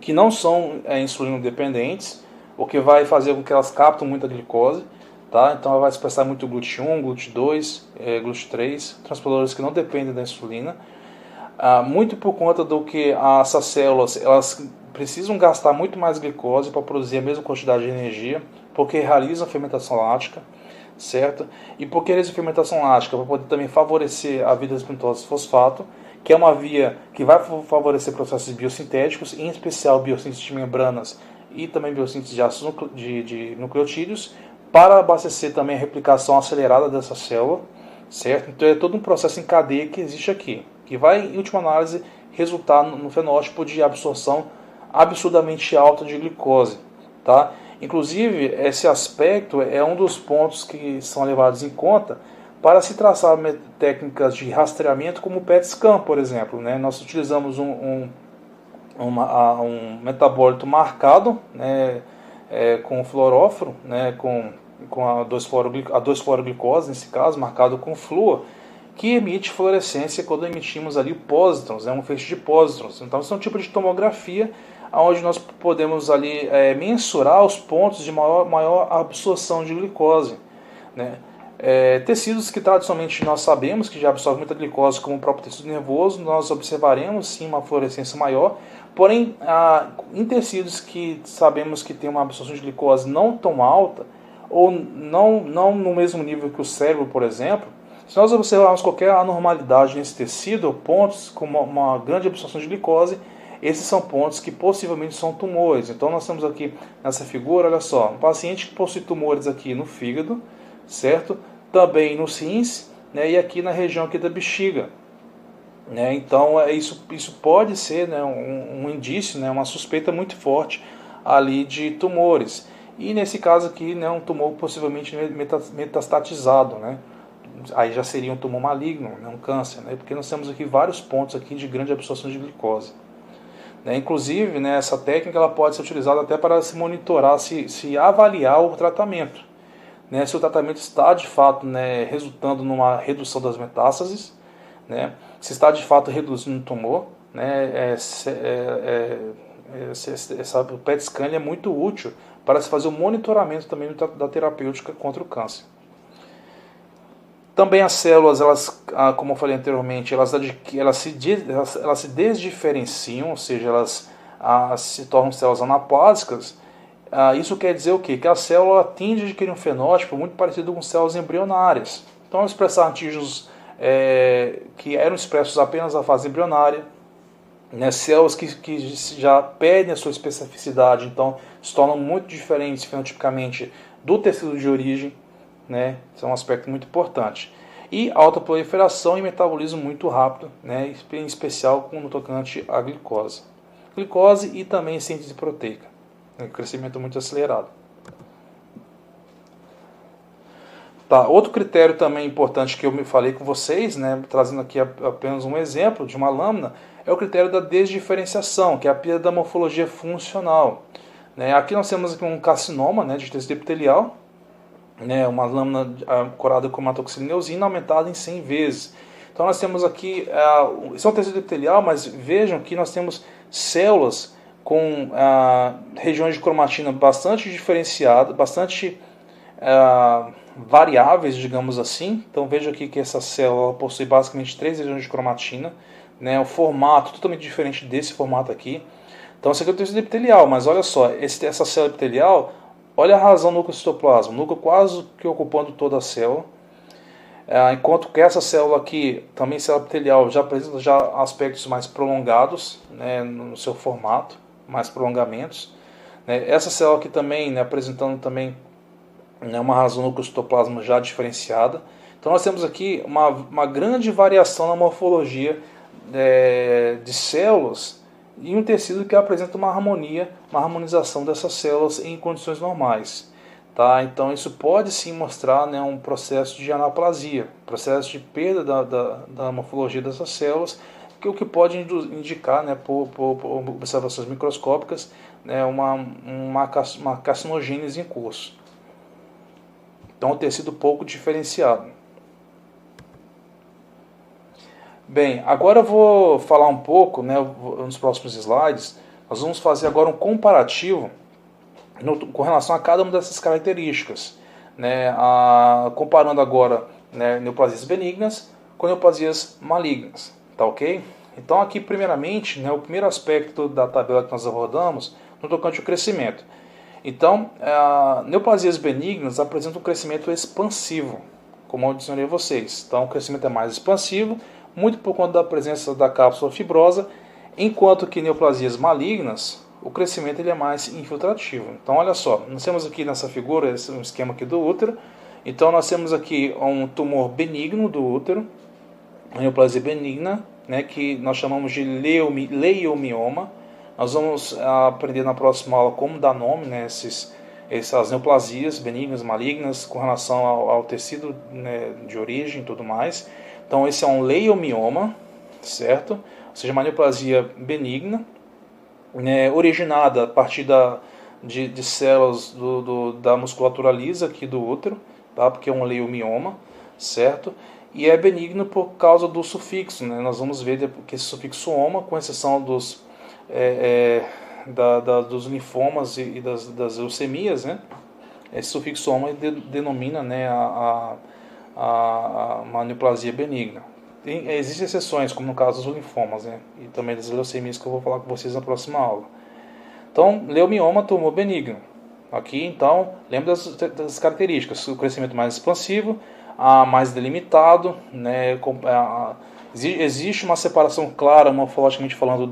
que não são insulino dependentes, o que vai fazer com que elas captem muita glicose, tá? Então ela vai expressar muito GLUT1, GLUT2, GLUT3, transportadores que não dependem da insulina. Muito por conta do que essas células elas precisam gastar muito mais glicose para produzir a mesma quantidade de energia, porque realizam a fermentação lática, certo? E porque realizam a fermentação lática para poder também favorecer a vida das pentosas de fosfato, que é uma via que vai favorecer processos biosintéticos, em especial biossíntese de membranas e também biossíntese de ácidos de nucleotídeos, para abastecer também a replicação acelerada dessa célula, certo? Então é todo um processo em cadeia que existe aqui, que vai, em última análise, resultar no fenótipo de absorção absurdamente alta de glicose, tá? Inclusive, esse aspecto é um dos pontos que são levados em conta para se traçar técnicas de rastreamento como o PET-scan, por exemplo, né? Nós utilizamos um metabólito marcado, né, com fluoróforo, né, com a 2,4-glicose, nesse caso, marcado com flúor, que emite fluorescência quando emitimos ali pósitrons, um feixe de pósitrons. Então, isso é um tipo de tomografia onde nós podemos ali mensurar os pontos de maior absorção de glicose, né? Tecidos que tradicionalmente nós sabemos que já absorvem muita glicose, como o próprio tecido nervoso, nós observaremos sim uma fluorescência maior, porém em tecidos que sabemos que tem uma absorção de glicose não tão alta, ou não no mesmo nível que o cérebro, por exemplo, se nós observarmos qualquer anormalidade nesse tecido, ou pontos com uma grande absorção de glicose, esses são pontos que possivelmente são tumores. Então nós temos aqui nessa figura, olha só, um paciente que possui tumores aqui no fígado, certo? Também nos rins, né? E aqui na região aqui da bexiga, né? Então isso pode ser, né, um indício, né, uma suspeita muito forte ali de tumores. E nesse caso aqui, né, um tumor possivelmente metastatizado, né? Aí já seria um tumor maligno, né, um câncer, né? Porque nós temos aqui vários pontos aqui de grande absorção de glicose. né? Inclusive, né, essa técnica ela pode ser utilizada até para se monitorar, se avaliar o tratamento, né? Se o tratamento está de fato, né, resultando numa redução das metástases, né? Se está de fato reduzindo o tumor, né? Essa PET scan é muito útil para se fazer o monitoramento também da terapêutica contra o câncer. Também as células, elas, como eu falei anteriormente, elas se desdiferenciam, ou seja, elas se tornam células anaplásicas. Isso quer dizer o quê? Que a célula tende a adquirir um fenótipo muito parecido com células embrionárias. Então, ela expressa antígenos que eram expressos apenas na fase embrionária, né? Células que já perdem a sua especificidade, então se tornam muito diferentes fenotipicamente do tecido de origem, né? Isso é um aspecto muito importante. E alta proliferação e metabolismo muito rápido, né? Em especial no tocante à glicose. Glicose e também síntese proteica. Crescimento muito acelerado. Tá, outro critério também importante que eu me falei com vocês, né, trazendo aqui apenas um exemplo de uma lâmina, é o critério da desdiferenciação, que é a perda da morfologia funcional. Né? Aqui nós temos aqui um carcinoma, né, de tecido epitelial, né, uma lâmina corada com hematoxina eosina aumentada em 100 vezes. Então nós temos aqui, esse é um tecido epitelial, mas vejam que nós temos células com regiões de cromatina bastante diferenciadas, bastante variáveis, digamos assim. Então veja aqui que essa célula possui basicamente 3 regiões de cromatina, né, um formato totalmente diferente desse formato aqui. Então esse aqui é o tecido epitelial, mas olha só, essa célula epitelial, olha a razão do núcleo-citoplasma, o núcleo quase que ocupando toda a célula, enquanto que essa célula aqui, também célula epitelial, já apresenta aspectos mais prolongados, né, no seu formato, mais prolongamentos. Né. Essa célula aqui também, né, apresentando também, né, uma razão do núcleo-citoplasma já diferenciada. Então nós temos aqui uma grande variação na morfologia de células e um tecido que apresenta uma harmonização dessas células em condições normais. Tá? Então isso pode sim mostrar, né, um processo de anaplasia, processo de perda da morfologia dessas células, o que pode indicar, né, por observações microscópicas, né, uma carcinogênese em curso. Então um tecido pouco diferenciado. Bem, agora eu vou falar um pouco, né, nos próximos slides, nós vamos fazer agora um comparativo com relação a cada uma dessas características, né, comparando agora, né, neoplasias benignas com neoplasias malignas, tá ok? Então aqui primeiramente, né, o primeiro aspecto da tabela que nós abordamos no tocante ao crescimento. Então, neoplasias benignas apresentam um crescimento expansivo, como eu adicionei a vocês. Então o crescimento é mais expansivo, muito por conta da presença da cápsula fibrosa, enquanto que neoplasias malignas, o crescimento ele é mais infiltrativo. Então olha só, nós temos aqui nessa figura, esse é um esquema aqui do útero. Então nós temos aqui um tumor benigno do útero, uma neoplasia benigna, né, que nós chamamos de leiomioma. Nós vamos aprender na próxima aula como dar nome, né, essas neoplasias benignas, malignas, com relação ao tecido, né, de origem e tudo mais. Então esse é um leiomioma, certo? Ou seja, uma neoplasia benigna, né, originada a partir de células da musculatura lisa aqui do útero, tá? Porque é um leiomioma, certo? E é benigno por causa do sufixo, né? Nós vamos ver que esse sufixo oma, com exceção dos linfomas e das leucemias, né? Esse sufixo oma denomina, né, uma neoplasia benigna. Existem exceções, como no caso dos linfomas, né, e também das leucemias, que eu vou falar com vocês na próxima aula. Então, leiomioma, tumor benigno. Aqui, então, lembra das características: o crescimento mais expansivo, mais delimitado, né, existe uma separação clara, morfologicamente falando,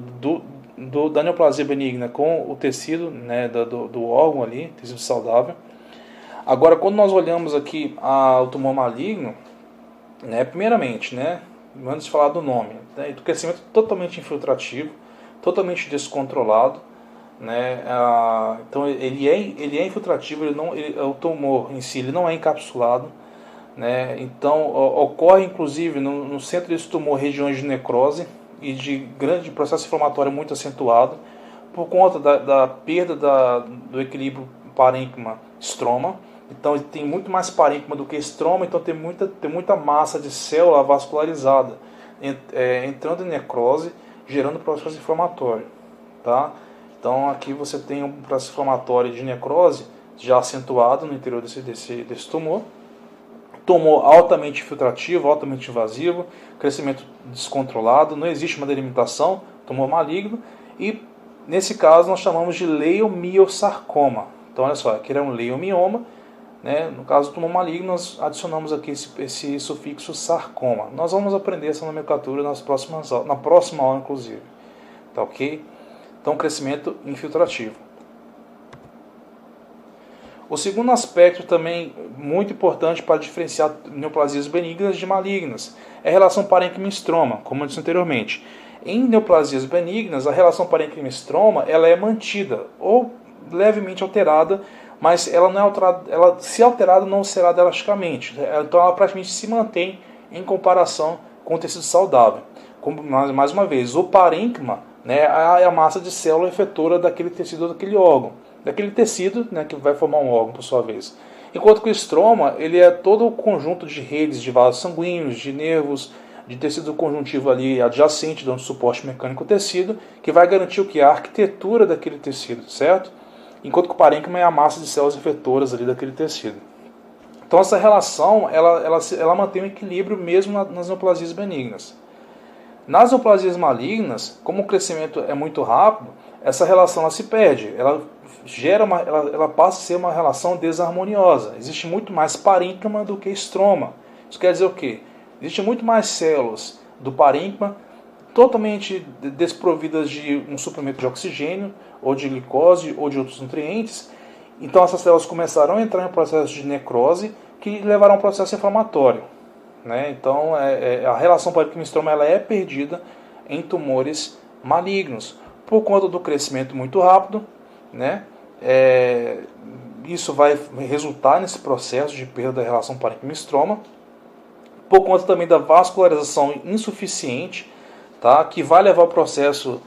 da neoplasia benigna com o tecido, né, do órgão ali, tecido saudável. Agora, quando nós olhamos aqui o tumor maligno, né, primeiramente, né, antes de falar do nome, né, o crescimento totalmente infiltrativo, totalmente descontrolado, né, então ele é infiltrativo, o tumor em si ele não é encapsulado, né, então ocorre inclusive no centro desse tumor regiões de necrose, e de grande processo inflamatório muito acentuado, por conta da perda do equilíbrio parênquima-estroma. Então ele tem muito mais parênquima do que estroma, então tem muita massa de célula vascularizada, entrando em necrose, gerando processo inflamatório. Tá? Então aqui você tem um processo inflamatório de necrose já acentuado no interior desse tumor. Tumor altamente infiltrativo, altamente invasivo, crescimento descontrolado, não existe uma delimitação, tumor maligno, e nesse caso nós chamamos de leiomiosarcoma. Então olha só, aqui é um leiomioma, né? No caso do tumor maligno nós adicionamos aqui esse sufixo sarcoma. Nós vamos aprender essa nomenclatura na próxima aula inclusive. Tá ok? Então crescimento infiltrativo. O segundo aspecto também muito importante para diferenciar neoplasias benignas de malignas é a relação parênquima-estroma, como eu disse anteriormente. Em neoplasias benignas, a relação parênquima-estroma ela é mantida ou levemente alterada, mas ela não é alterada, se alterada não será drasticamente. Então ela praticamente se mantém em comparação com o tecido saudável. Como, mais uma vez, o parênquima, né, é a massa de célula efetora daquele tecido ou daquele órgão. Daquele tecido, né, que vai formar um órgão por sua vez. Enquanto que o estroma ele é todo o conjunto de redes de vasos sanguíneos, de nervos, de tecido conjuntivo ali adjacente, dando suporte mecânico ao tecido, que vai garantir o que? A arquitetura daquele tecido, certo? Enquanto que o parênquima é a massa de células efetoras ali daquele tecido. Então essa relação ela mantém um equilíbrio mesmo nas neoplasias benignas. Nas neoplasias malignas, como o crescimento é muito rápido, essa relação ela se perde, ela passa a ser uma relação desarmoniosa. Existe muito mais parênquima do que estroma. Isso quer dizer o quê? Existe muito mais células do parênquima totalmente desprovidas de um suplemento de oxigênio, ou de glicose, ou de outros nutrientes. Então essas células começaram a entrar em um processo de necrose que levará a um processo inflamatório. Né? Então a relação parênquima-estroma ela é perdida em tumores malignos por conta do crescimento muito rápido, né? Isso vai resultar nesse processo de perda da relação parênquima-estroma, por conta também da vascularização insuficiente, tá? Que vai levar ao processo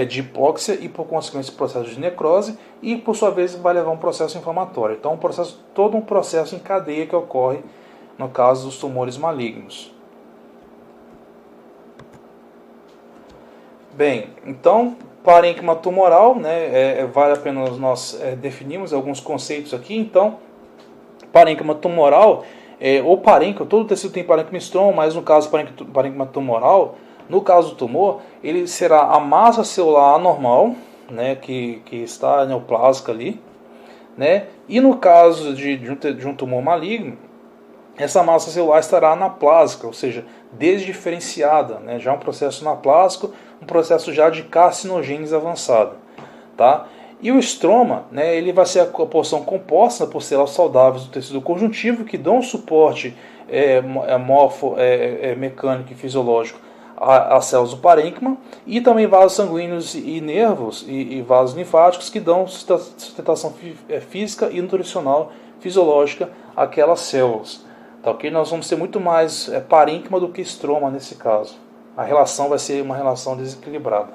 de hipóxia e por consequência processo de necrose e por sua vez vai levar a um processo inflamatório. Então todo um processo em cadeia que ocorre no caso dos tumores malignos. Bem, então parênquima tumoral, né, vale a pena nós definirmos alguns conceitos aqui. Então, parênquima tumoral, ou parênquima, todo tecido tem parênquima-estroma, mas no caso parênquima tumoral, no caso do tumor, ele será a massa celular anormal, né, que está neoplásica ali, né, e no caso de um tumor maligno, essa massa celular estará anaplásica, ou seja, desdiferenciada, né, já um processo anaplásico, um processo já de carcinogênese avançada. Tá? E o estroma, né, ele vai ser a porção composta por células saudáveis do tecido conjuntivo que dão suporte mecânico e fisiológico às células do parênquima, e também vasos sanguíneos e nervos e vasos linfáticos que dão sustentação física e nutricional fisiológica àquelas células. Tá, okay? Nós vamos ter muito mais parênquima do que estroma nesse caso. A relação vai ser uma relação desequilibrada.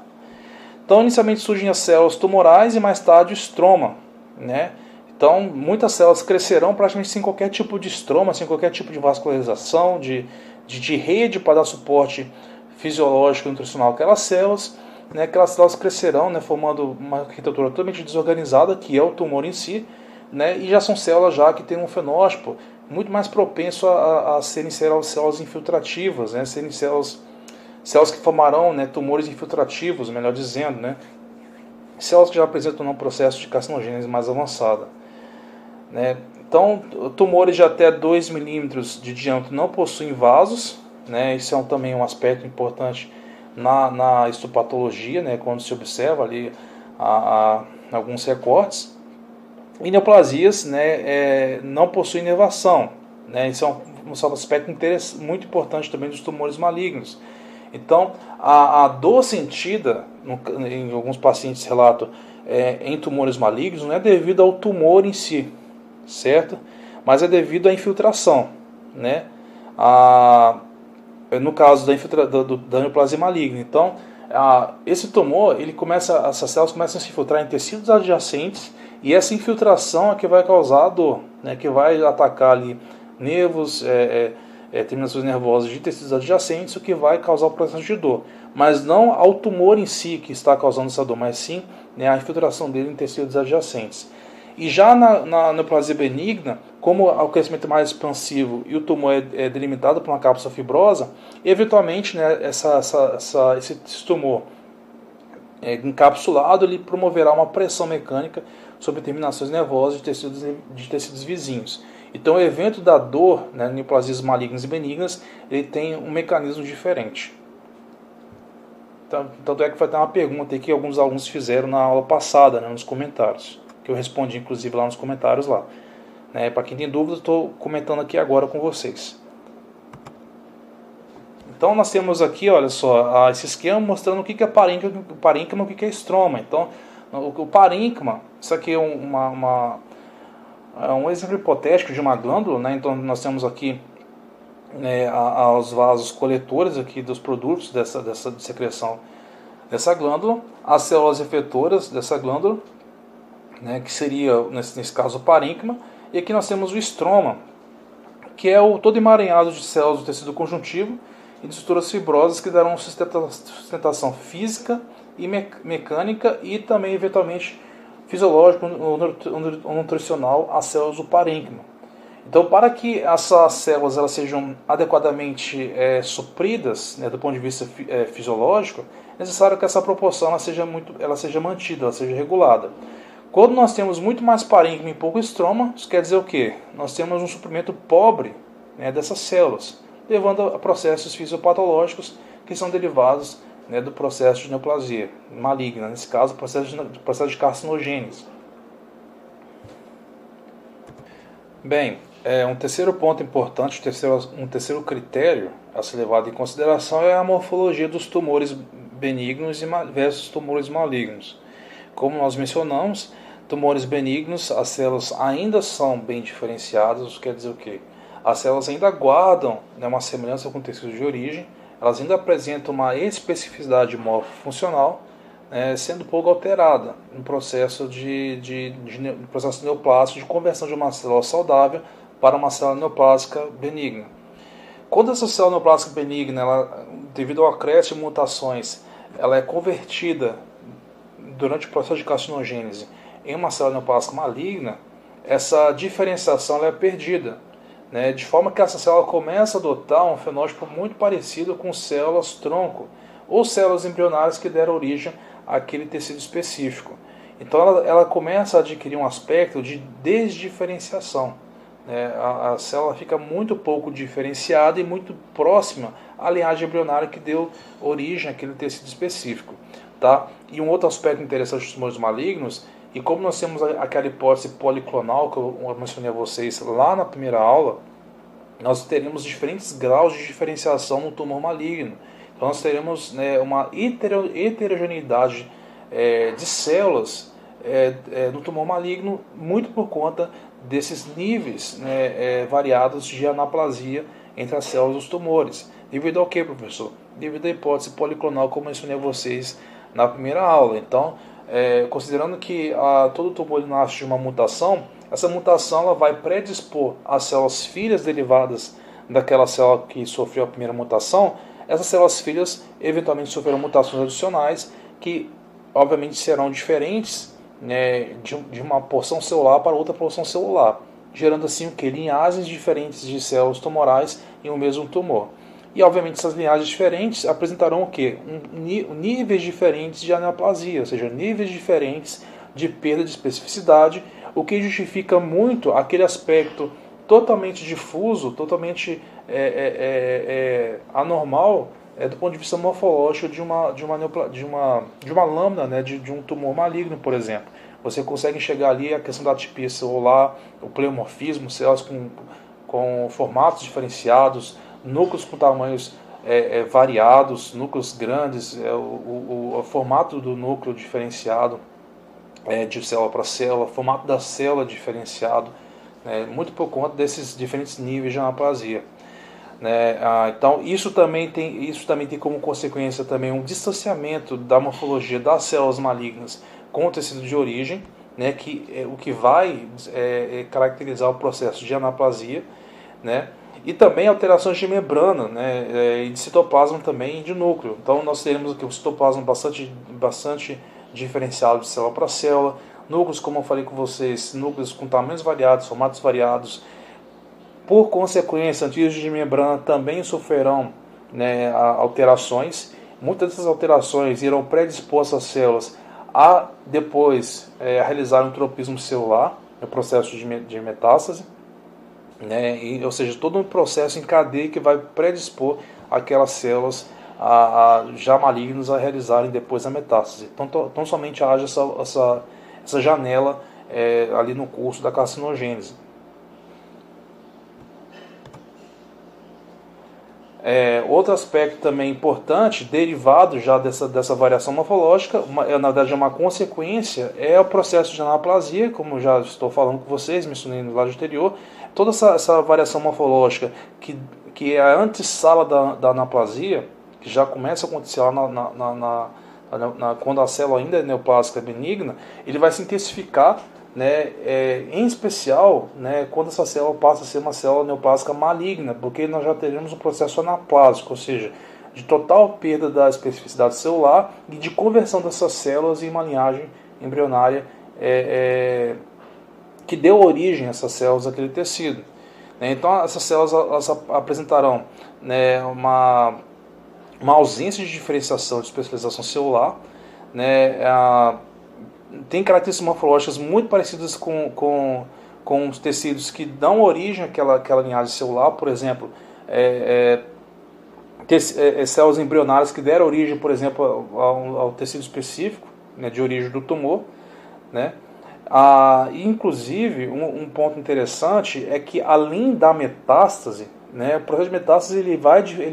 Então, inicialmente surgem as células tumorais e mais tarde o estroma, né? Então, muitas células crescerão praticamente sem qualquer tipo de estroma, sem qualquer tipo de vascularização, de rede para dar suporte fisiológico e nutricional àquelas células. Né? Aquelas células crescerão, né, formando uma arquitetura totalmente desorganizada, que é o tumor em si, né? E já são células já que têm um fenótipo muito mais propenso a serem células infiltrativas, né? Serem células que formarão, né, tumores infiltrativos, melhor dizendo, né? Células que já apresentam um processo de carcinogênese mais avançada. Né? Então, tumores de até 2 milímetros de diâmetro não possuem vasos, né? Isso é também um aspecto importante na histopatologia, né? Quando se observa ali alguns recortes. E neoplasias, né, não possuem inervação, né? Isso é um aspecto muito importante também dos tumores malignos. Então, a dor sentida, em alguns pacientes relatam, em tumores malignos, não é devido ao tumor em si, certo? Mas é devido à infiltração, né? No caso da neoplasia maligna. Então, esse tumor, essas células começam a se infiltrar em tecidos adjacentes, e essa infiltração é que vai causar a dor, né, que vai atacar ali nervos, terminações nervosas de tecidos adjacentes, o que vai causar o processo de dor. Mas não ao tumor em si que está causando essa dor, mas sim, né, a infiltração dele em tecidos adjacentes. E já na neoplasia benigna, como o crescimento é mais expansivo e o tumor é delimitado por uma cápsula fibrosa, eventualmente, né, esse tumor encapsulado, ele promoverá uma pressão mecânica sobre terminações nervosas de tecidos vizinhos. Então o evento da dor, né, neoplasias malignas e benignas, ele tem um mecanismo diferente. Tanto é que vai ter uma pergunta aí que alguns alunos fizeram na aula passada, né, nos comentários, que eu respondi inclusive lá nos comentários lá. Né, para quem tem dúvidas, estou comentando aqui agora com vocês. Então nós temos aqui, olha só, esse esquema mostrando o que é parênquima e o que é estroma. Então o parênquima, isso aqui é um exemplo hipotético de uma glândula, né? Então nós temos aqui, né, os vasos coletores aqui dos produtos dessa secreção dessa glândula, as células efetoras dessa glândula, né, que seria nesse caso o parênquima, e aqui nós temos o estroma, que é o todo emaranhado de células do tecido conjuntivo e de estruturas fibrosas que darão sustentação física e mecânica e também eventualmente fisiológico ou nutricional às células do parênquima. Então, para que essas células elas sejam adequadamente supridas, né, do ponto de vista fisiológico, é necessário que essa proporção ela seja mantida, ela seja regulada. Quando nós temos muito mais parênquima e pouco estroma, isso quer dizer o quê? Nós temos um suprimento pobre, né, dessas células, levando a processos fisiopatológicos que são derivados, né, do processo de neoplasia maligna, nesse caso, o processo de carcinogênese. Bem, um terceiro ponto importante, um terceiro critério a ser levado em consideração é a morfologia dos tumores benignos versus tumores malignos. Como nós mencionamos, tumores benignos, as células ainda são bem diferenciadas, quer dizer o quê? As células ainda guardam, né, uma semelhança com o tecido de origem, elas ainda apresentam uma especificidade morfofuncional, sendo pouco alterada no processo processo neoplásico de conversão de uma célula saudável para uma célula neoplásica benigna. Quando essa célula neoplásica benigna, devido ao acréscimo de mutações, ela é convertida durante o processo de carcinogênese em uma célula neoplásica maligna, essa diferenciação ela é perdida, né, de forma que essa célula começa a adotar um fenótipo muito parecido com células tronco ou células embrionárias que deram origem àquele tecido específico. Então ela começa a adquirir um aspecto de desdiferenciação, né? A célula fica muito pouco diferenciada e muito próxima à linhagem embrionária que deu origem àquele tecido específico. Tá? E um outro aspecto interessante dos tumores malignos, e como nós temos aquela hipótese policlonal que eu mencionei a vocês lá na primeira aula, nós teremos diferentes graus de diferenciação no tumor maligno. Então nós teremos, né, uma heterogeneidade de células no tumor maligno, muito por conta desses níveis, né, variados de anaplasia entre as células dos tumores. Devido ao que, professor? Devido à hipótese policlonal, como eu mencionei a vocês na primeira aula. Então, considerando que todo tumor nasce de uma mutação, essa mutação ela vai predispor as células filhas derivadas daquela célula que sofreu a primeira mutação. Essas células filhas eventualmente sofrerão mutações adicionais que, obviamente, serão diferentes, né, de uma porção celular para outra porção celular, gerando assim o que? Linhagens diferentes de células tumorais em um mesmo tumor. E, obviamente, essas linhagens diferentes apresentarão o quê? Níveis diferentes de aneoplasia, ou seja, níveis diferentes de perda de especificidade, o que justifica muito aquele aspecto totalmente difuso, totalmente anormal, do ponto de vista morfológico de uma lâmina, né, de um tumor maligno, por exemplo. Você consegue enxergar ali a questão da atipia celular, o pleomorfismo, células com formatos diferenciados, núcleos com tamanhos variados, núcleos grandes, o formato do núcleo diferenciado de célula para célula, formato da célula diferenciado, muito por conta desses diferentes níveis de anaplasia. né? Então isso também tem como consequência também um distanciamento da morfologia das células malignas com o tecido de origem, né? Que é o que vai caracterizar o processo de anaplasia, né? E também alterações de membrana, né? E de citoplasma também e de núcleo. Então nós teremos aqui um citoplasma bastante diferenciado de célula para célula, núcleos, como eu falei com vocês, núcleos com tamanhos variados, formatos variados. Por consequência, antígenos de membrana também sofrerão, né, alterações. Muitas dessas alterações irão predispor essas células a depois realizar um tropismo celular, no processo de metástase, né, ou seja, todo um processo em cadeia que vai predispor aquelas células já malignas a realizarem depois a metástase. Então somente haja essa janela ali no curso da carcinogênese. Outro aspecto também importante, derivado já dessa variação morfológica, na verdade é uma consequência, é o processo de anaplasia, como já estou falando com vocês, mencionei no slide anterior. Toda essa variação morfológica que é a antessala da anaplasia, que já começa a acontecer lá quando a célula ainda é neoplásica benigna, ele vai se intensificar, né, em especial, né, quando essa célula passa a ser uma célula neoplásica maligna, porque nós já teremos um processo anaplásico, ou seja, de total perda da especificidade celular e de conversão dessas células em uma linhagem embrionária que deu origem a essas células daquele tecido. Então essas células elas apresentarão, né, uma ausência de diferenciação de especialização celular, né, tem características morfológicas muito parecidas com os tecidos que dão origem àquela linhagem celular, por exemplo, células embrionárias que deram origem, por exemplo, ao tecido específico, né, de origem do tumor, né? Inclusive, um ponto interessante é que além da metástase, né, o processo de metástase ele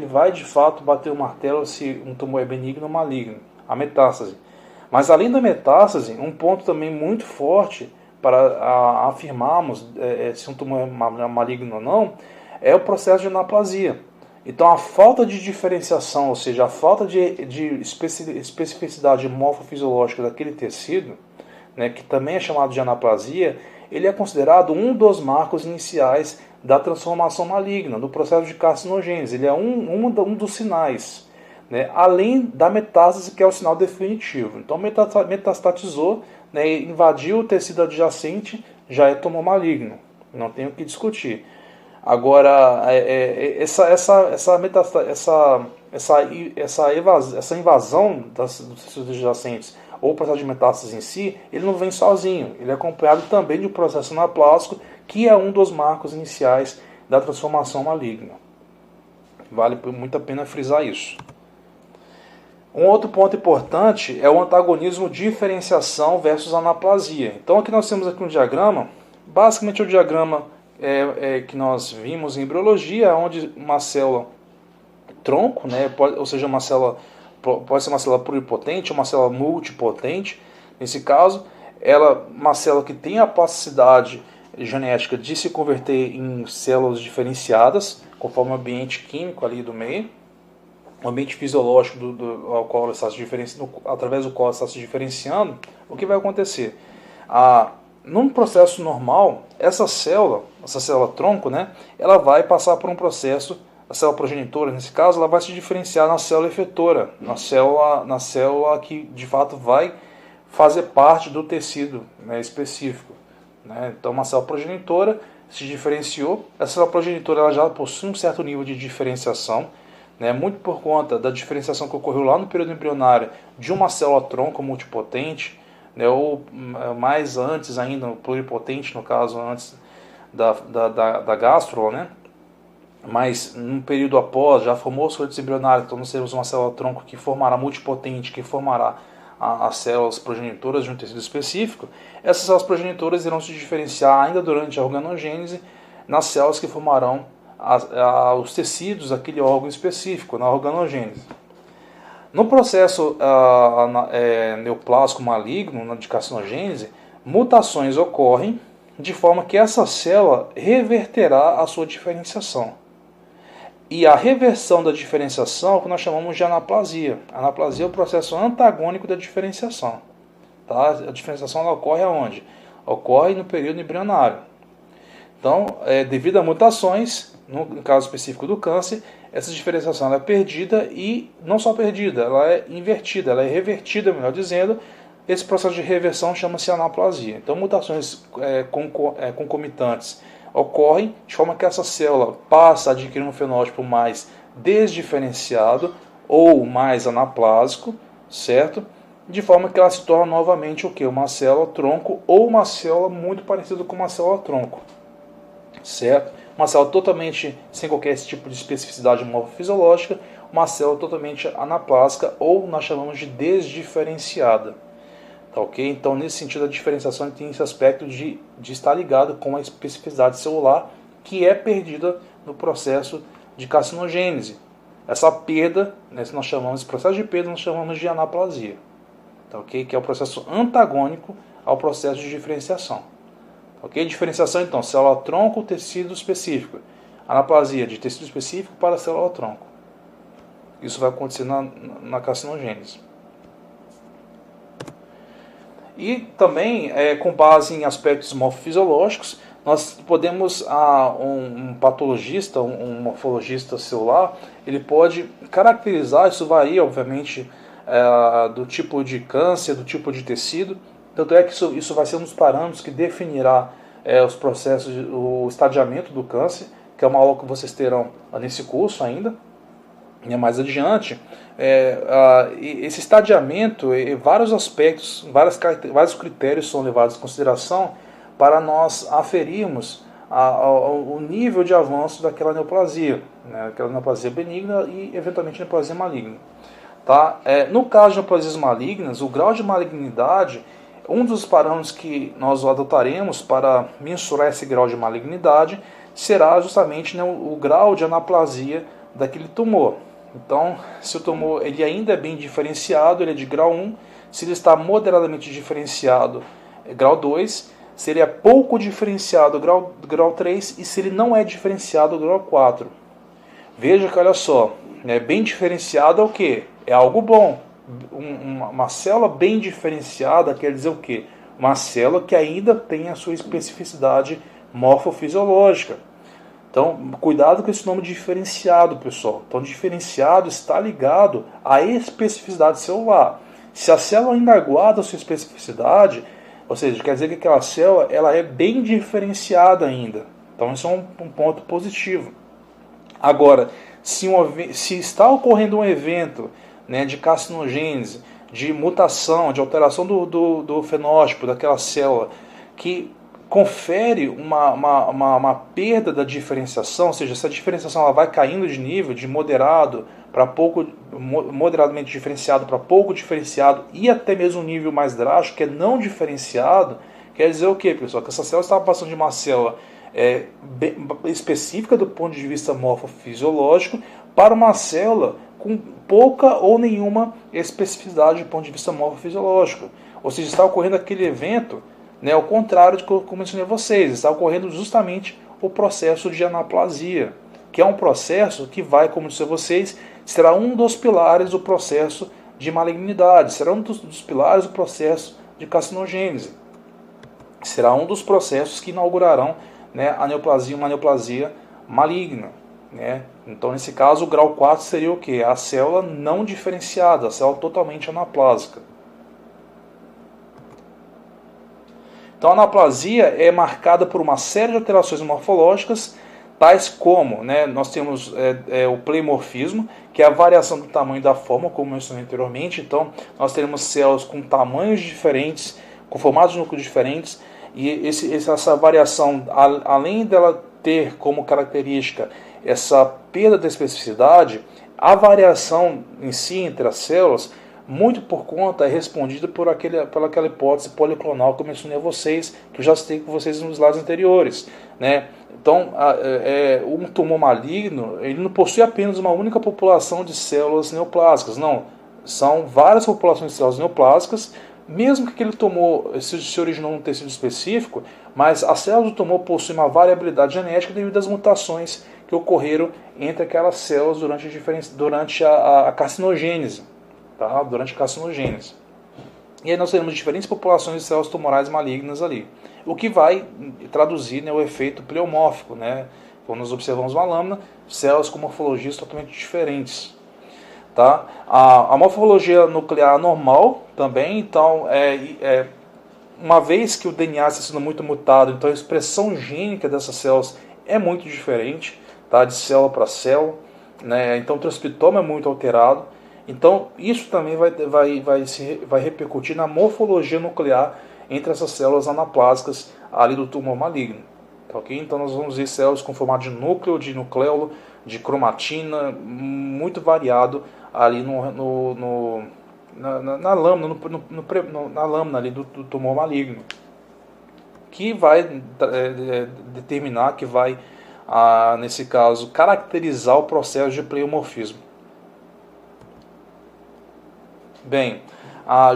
vai de fato bater o martelo se um tumor é benigno ou maligno, a metástase. Mas além da metástase, um ponto também muito forte para afirmarmos se um tumor é maligno ou não, é o processo de anaplasia. Então a falta de diferenciação, ou seja, a falta de especificidade morfofisiológica daquele tecido, né, que também é chamado de anaplasia, ele é considerado um dos marcos iniciais da transformação maligna, do processo de carcinogênese. Ele é um dos sinais, né, além da metástase, que é o sinal definitivo. Então metastatizou, né, invadiu o tecido adjacente, já é tumor maligno, não tem o que discutir. Agora, essa invasão dos tecidos adjacentes ou o processo de metástase em si, ele não vem sozinho, ele é acompanhado também de um processo anaplásico, que é um dos marcos iniciais da transformação maligna. Vale muito a pena frisar isso. Um outro ponto importante é o antagonismo diferenciação versus anaplasia. Então aqui nós temos aqui um diagrama, basicamente o diagrama que nós vimos em embriologia, onde uma célula tronco, né, ou seja, uma célula pode ser uma célula pluripotente, uma célula multipotente. Nesse caso, uma célula que tem a plasticidade genética de se converter em células diferenciadas, conforme o ambiente químico ali do meio, o ambiente fisiológico ao qual ela está se através do qual ela está se diferenciando. O que vai acontecer? Num processo normal, essa célula tronco, né, ela vai passar por um processo. A célula progenitora, nesse caso, ela vai se diferenciar na célula efetora, na célula que de fato vai fazer parte do tecido, né, específico, né? Então, uma célula progenitora se diferenciou. Essa célula progenitora ela já possui um certo nível de diferenciação, né, muito por conta da diferenciação que ocorreu lá no período embrionário de uma célula tronco multipotente, né, ou mais antes ainda, pluripotente, no caso, antes da gástrula, né? Mas num período após, já formou-se o cortex embrionário, então nós temos uma célula tronco que formará multipotente, que formará as células progenitoras de um tecido específico. Essas células progenitoras irão se diferenciar ainda durante a organogênese nas células que formarão os tecidos daquele órgão específico, na organogênese. No processo neoplásico maligno, de carcinogênese, mutações ocorrem de forma que essa célula reverterá a sua diferenciação. E a reversão da diferenciação é o que nós chamamos de anaplasia. A anaplasia é o processo antagônico da diferenciação. Tá? A diferenciação ela ocorre aonde? Ocorre no período embrionário. Então, devido a mutações, no caso específico do câncer, essa diferenciação ela é perdida e não só perdida, ela é invertida, ela é revertida, melhor dizendo. Esse processo de reversão chama-se anaplasia. Então, mutações concomitantes ocorrem de forma que essa célula passa a adquirir um fenótipo mais desdiferenciado ou mais anaplásico, certo? De forma que ela se torna novamente o quê? Uma célula tronco ou uma célula muito parecida com uma célula tronco, certo? Uma célula totalmente sem qualquer tipo de especificidade morfofisiológica, uma célula totalmente anaplásica ou nós chamamos de desdiferenciada. Tá, ok? Então, nesse sentido, a diferenciação tem esse aspecto de estar ligado com a especificidade celular que é perdida no processo de carcinogênese. Essa perda, né, se nós chamamos esse processo de perda, nós chamamos de anaplasia. Tá, ok? Que é o processo antagônico ao processo de diferenciação. Tá, ok? Diferenciação, então, célula-tronco, tecido específico. Anaplasia, de tecido específico para célula-tronco. Isso vai acontecer na carcinogênese. E também, com base em aspectos morfofisiológicos, nós podemos, um patologista, um morfologista celular, ele pode caracterizar, isso varia, obviamente, do tipo de câncer, do tipo de tecido, tanto é que isso vai ser um dos parâmetros que definirá os processos, o estadiamento do câncer, que é uma aula que vocês terão nesse curso ainda. Mais adiante, esse estadiamento, vários aspectos, vários critérios são levados em consideração para nós aferirmos o nível de avanço daquela neoplasia, né, aquela neoplasia benigna e eventualmente neoplasia maligna. Tá? No caso de neoplasias malignas, o grau de malignidade, um dos parâmetros que nós adotaremos para mensurar esse grau de malignidade será justamente, né, o grau de anaplasia daquele tumor. Então, se o tumor ele ainda é bem diferenciado, ele é de grau 1, se ele está moderadamente diferenciado, grau 2, se ele é pouco diferenciado, grau 3, e se ele não é diferenciado, grau 4. Veja que, olha só, bem diferenciado é o quê? É algo bom. Uma célula bem diferenciada quer dizer o quê? Uma célula que ainda tem a sua especificidade morfofisiológica. Então, cuidado com esse nome diferenciado, pessoal. Então, diferenciado está ligado à especificidade celular. Se a célula ainda guarda a sua especificidade, ou seja, quer dizer que aquela célula ela é bem diferenciada ainda. Então, isso é um ponto positivo. Agora, se está ocorrendo um evento, né, de carcinogênese, de mutação, de alteração do fenótipo daquela célula, que confere uma perda da diferenciação, ou seja, essa diferenciação ela vai caindo de nível, de moderado para pouco, moderadamente diferenciado para pouco diferenciado e até mesmo um nível mais drástico, que é não diferenciado, quer dizer o quê, pessoal? Que essa célula estava passando de uma célula bem específica do ponto de vista morfofisiológico para uma célula com pouca ou nenhuma especificidade do ponto de vista morfofisiológico. Ou seja, está ocorrendo aquele evento, né, ao contrário do que eu mencionei a vocês, está ocorrendo justamente o processo de anaplasia, que é um processo que vai, como disse a vocês, será um dos pilares do processo de malignidade, será um dos pilares do processo de carcinogênese, será um dos processos que inaugurarão, né, a neoplasia, uma neoplasia maligna. Né? Então, nesse caso, o grau 4 seria o quê? A célula não diferenciada, a célula totalmente anaplásica. Então, a anaplasia é marcada por uma série de alterações morfológicas, tais como, né, nós temos o pleomorfismo, que é a variação do tamanho da forma, como eu mencionei anteriormente. Então, nós teremos células com tamanhos diferentes, com formatos de núcleos diferentes, e essa variação, além dela ter como característica essa perda da especificidade, a variação em si entre as células, muito por conta é respondida por aquela hipótese policlonal que eu mencionei a vocês, que eu já citei com vocês nos slides anteriores. Né? Então, um tumor maligno, ele não possui apenas uma única população de células neoplásicas, não. São várias populações de células neoplásicas, mesmo que aquele tumor se originou num tecido específico, mas as células do tumor possuem uma variabilidade genética devido às mutações que ocorreram entre aquelas células durante a carcinogênese, tá? Durante a carcinogênese. E aí nós teremos diferentes populações de células tumorais malignas ali, o que vai traduzir, né, o efeito pleomórfico, né? Quando nós observamos uma lâmina, células com morfologias totalmente diferentes. Tá? A morfologia nuclear normal também, então, uma vez que o DNA está sendo muito mutado, então a expressão gênica dessas células é muito diferente, tá? De célula para célula, né? Então o transcriptoma é muito alterado. Então isso também vai repercutir na morfologia nuclear entre essas células anaplásicas ali do tumor maligno. Tá, okay? Então nós vamos ver células com formato de núcleo, de nucleolo, de cromatina, muito variado ali na lâmina, na lâmina ali do tumor maligno, que vai determinar, que vai, nesse caso, caracterizar o processo de pleomorfismo. Bem,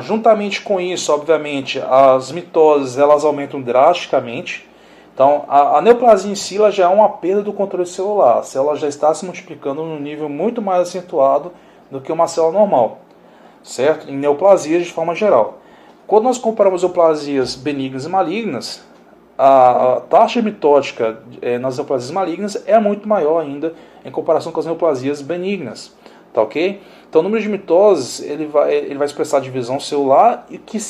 juntamente com isso, obviamente, as mitoses elas aumentam drasticamente. Então, a neoplasia em si já é uma perda do controle celular. A célula já está se multiplicando num nível muito mais acentuado do que uma célula normal, certo? Em neoplasias de forma geral. Quando nós comparamos neoplasias benignas e malignas, a taxa mitótica nas neoplasias malignas é muito maior ainda em comparação com as neoplasias benignas. Tá, ok? Então o número de mitoses ele vai expressar a divisão celular e que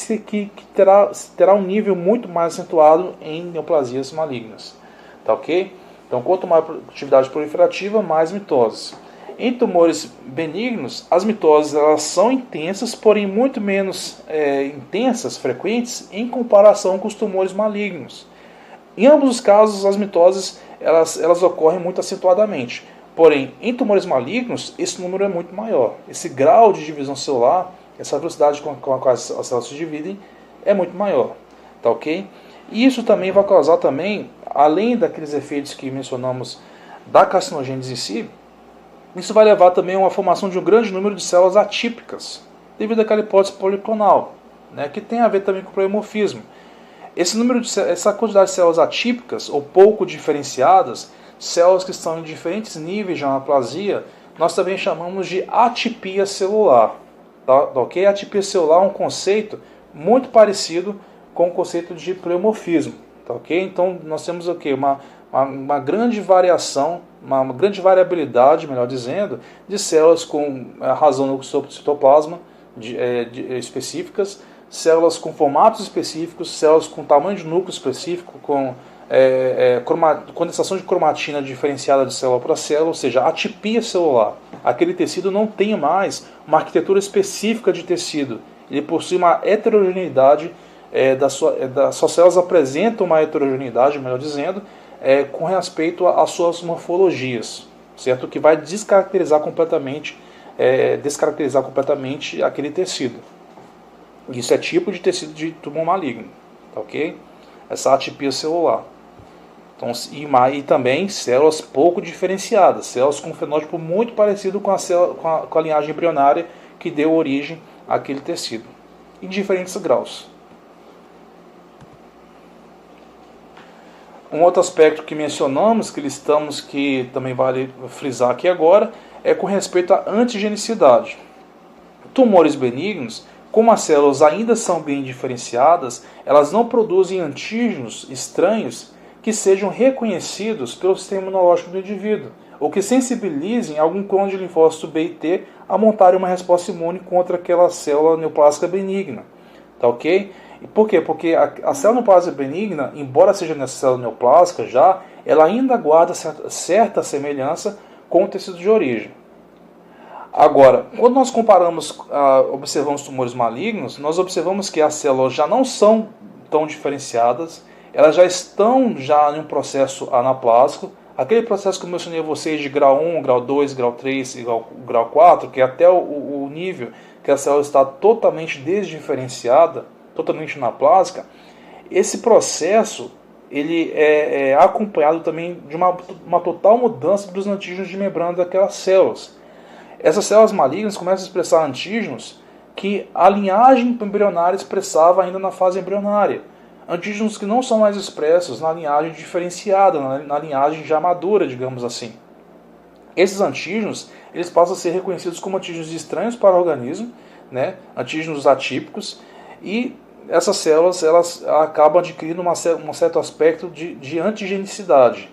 terá um nível muito mais acentuado em neoplasias malignas. Tá, ok? Então quanto maior atividade proliferativa, mais mitoses. Em tumores benignos, as mitoses elas são intensas, porém muito menos intensas, frequentes, em comparação com os tumores malignos. Em ambos os casos, as mitoses elas ocorrem muito acentuadamente. Porém, em tumores malignos, esse número é muito maior. Esse grau de divisão celular, essa velocidade com a qual as células se dividem, é muito maior. Tá, ok? E isso também vai causar também, além daqueles efeitos que mencionamos da carcinogênese em si, isso vai levar também a uma formação de um grande número de células atípicas, devido àquela hipótese policlonal, né, que tem a ver também com o pleomorfismo. Essa quantidade de células atípicas, ou pouco diferenciadas, células que estão em diferentes níveis de anaplasia, nós também chamamos de atipia celular. Tá, ok? A atipia celular é um conceito muito parecido com o conceito de pleomorfismo. Tá, ok? Então nós temos o quê? Uma grande variação, uma grande variabilidade, melhor dizendo, de células com razão no citoplasma específicas, células com formatos específicos, células com tamanho de núcleo específico, com condensação de cromatina diferenciada de célula para célula, ou seja, atipia celular. Aquele tecido não tem mais uma arquitetura específica de tecido. Ele possui uma heterogeneidade, suas células apresentam uma heterogeneidade, melhor dizendo, com respeito às suas morfologias, certo? Que vai descaracterizar completamente aquele tecido. Isso é tipo de tecido de tumor maligno, tá, ok? Essa atipia celular. Então, e também células pouco diferenciadas, células com um fenótipo muito parecido com a linhagem embrionária que deu origem àquele tecido, em diferentes graus. Um outro aspecto que mencionamos, que listamos, que também vale frisar aqui agora, é com respeito à antigenicidade. Tumores benignos, como as células ainda são bem diferenciadas, elas não produzem antígenos estranhos que sejam reconhecidos pelo sistema imunológico do indivíduo, ou que sensibilizem algum clone de linfócito B e T a montarem uma resposta imune contra aquela célula neoplásica benigna. Tá, ok? E por quê? Porque a célula neoplásica benigna, embora seja nessa célula neoplásica ela ainda guarda certa semelhança com o tecido de origem. Agora, quando nós observamos tumores malignos, nós observamos que as células já não são tão diferenciadas, elas já estão em um processo anaplásico, aquele processo que eu mencionei a vocês de grau 1, grau 2, grau 3 e grau 4, que é até o nível que a célula está totalmente desdiferenciada, totalmente anaplásica. Esse processo ele é acompanhado também de uma total mudança dos antígenos de membrana daquelas células. Essas células malignas começam a expressar antígenos que a linhagem embrionária expressava ainda na fase embrionária. Antígenos que não são mais expressos na linhagem diferenciada, na linhagem já madura, digamos assim. Esses antígenos, eles passam a ser reconhecidos como antígenos estranhos para o organismo, né? Antígenos atípicos, e essas células elas acabam adquirindo um certo aspecto de antigenicidade.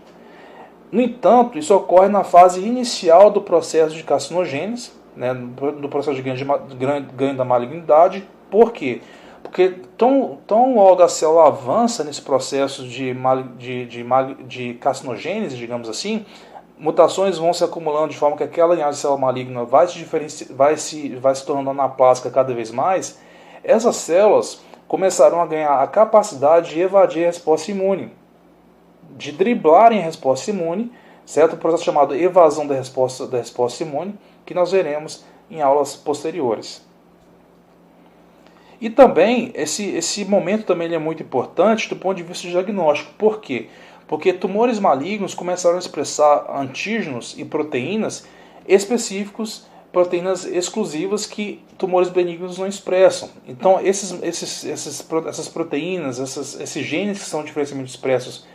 No entanto, isso ocorre na fase inicial do processo de carcinogênese, né, do processo de ganho da malignidade. Por quê? Porque tão logo a célula avança nesse processo de carcinogênese, digamos assim, mutações vão se acumulando de forma que aquela linhagem de célula maligna vai se tornando anaplásica cada vez mais. Essas células começarão a ganhar a capacidade de evadir a resposta imune, de driblarem a resposta imune, certo? Um processo chamado evasão da resposta imune, que nós veremos em aulas posteriores. E também, esse momento também ele é muito importante do ponto de vista diagnóstico. Por quê? Porque tumores malignos começaram a expressar antígenos e proteínas específicos, proteínas exclusivas que tumores benignos não expressam. Então, essas proteínas, esses genes que são diferencialmente expressos,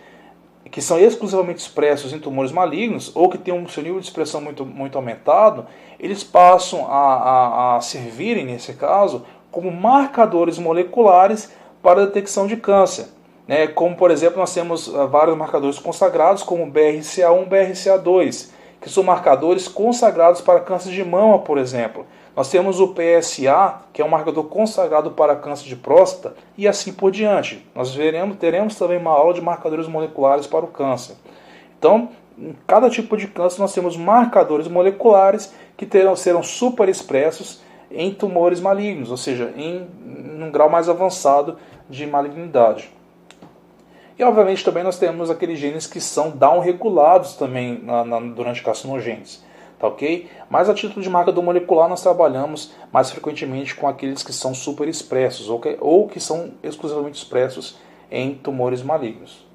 que são exclusivamente expressos em tumores malignos, ou que têm um seu nível de expressão muito aumentado, eles passam a servirem, nesse caso, como marcadores moleculares para a detecção de câncer. Né? Como, por exemplo, nós temos vários marcadores consagrados, como o BRCA1 e BRCA2, que são marcadores consagrados para câncer de mama, por exemplo. Nós temos o PSA, que é um marcador consagrado para câncer de próstata, e assim por diante. Nós teremos também uma aula de marcadores moleculares para o câncer. Então, em cada tipo de câncer nós temos marcadores moleculares que serão superexpressos em tumores malignos, ou seja, em um grau mais avançado de malignidade. E obviamente também nós temos aqueles genes que são down-regulados também durante a carcinogênese. Tá, ok? Mas a título de marcador molecular nós trabalhamos mais frequentemente com aqueles que são superexpressos ou que são exclusivamente expressos em tumores malignos.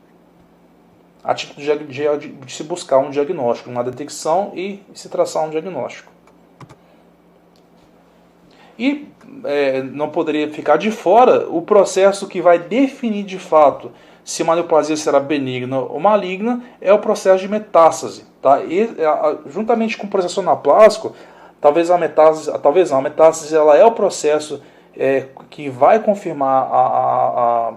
A título de se buscar um diagnóstico, uma detecção e se traçar um diagnóstico. E não poderia ficar de fora o processo que vai definir de fato se uma neoplasia será benigna ou maligna, é o processo de metástase. Tá? Juntamente com o processo anaplásico, talvez a metástase ela é o processo que vai confirmar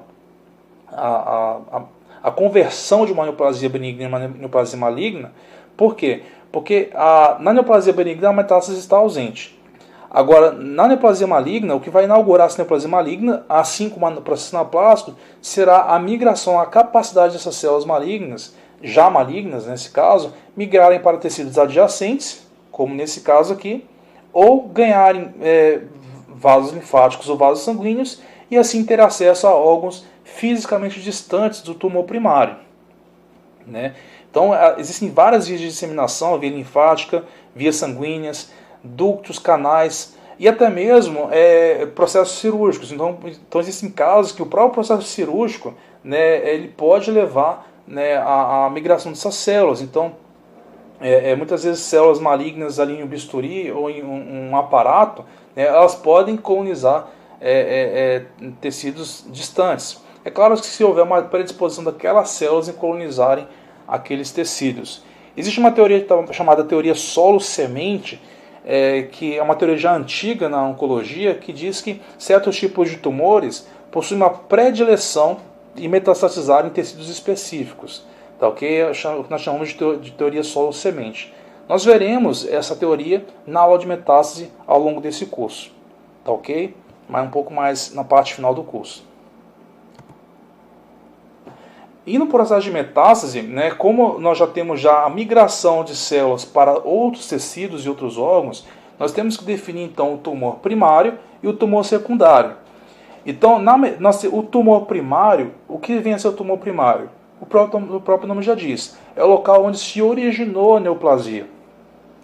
a conversão de uma neoplasia benigna em uma neoplasia maligna. Por quê? Porque na neoplasia benigna a metástase está ausente. Agora, na neoplasia maligna, o que vai inaugurar essa neoplasia maligna, assim como no processo anaplásico, será a migração, a capacidade dessas células malignas, já malignas nesse caso, migrarem para tecidos adjacentes, como nesse caso aqui, ou ganharem vasos linfáticos ou vasos sanguíneos, e assim ter acesso a órgãos fisicamente distantes do tumor primário. Né? Então, existem várias vias de disseminação, via linfática, vias sanguíneas, ductos, canais e até mesmo processos cirúrgicos. Então existem casos que o próprio processo cirúrgico, né, ele pode levar, né, à migração dessas células. Então, muitas vezes células malignas ali em um bisturi ou em um aparato, né, elas podem colonizar tecidos distantes. É claro que se houver uma predisposição daquelas células em colonizarem aqueles tecidos. Existe uma teoria chamada teoria solo-semente, que é uma teoria já antiga na oncologia, que diz que certos tipos de tumores possuem uma predileção em metastatizar em tecidos específicos. Tá, ok? O que nós chamamos de teoria solo-semente. Nós veremos essa teoria na aula de metástase ao longo desse curso. Tá, ok? Mas um pouco mais na parte final do curso. E no processo de metástase, né, como nós já temos a migração de células para outros tecidos e outros órgãos, nós temos que definir então o tumor primário e o tumor secundário. Então, o tumor primário, o que vem a ser o tumor primário? O próprio nome já diz, é o local onde se originou a neoplasia.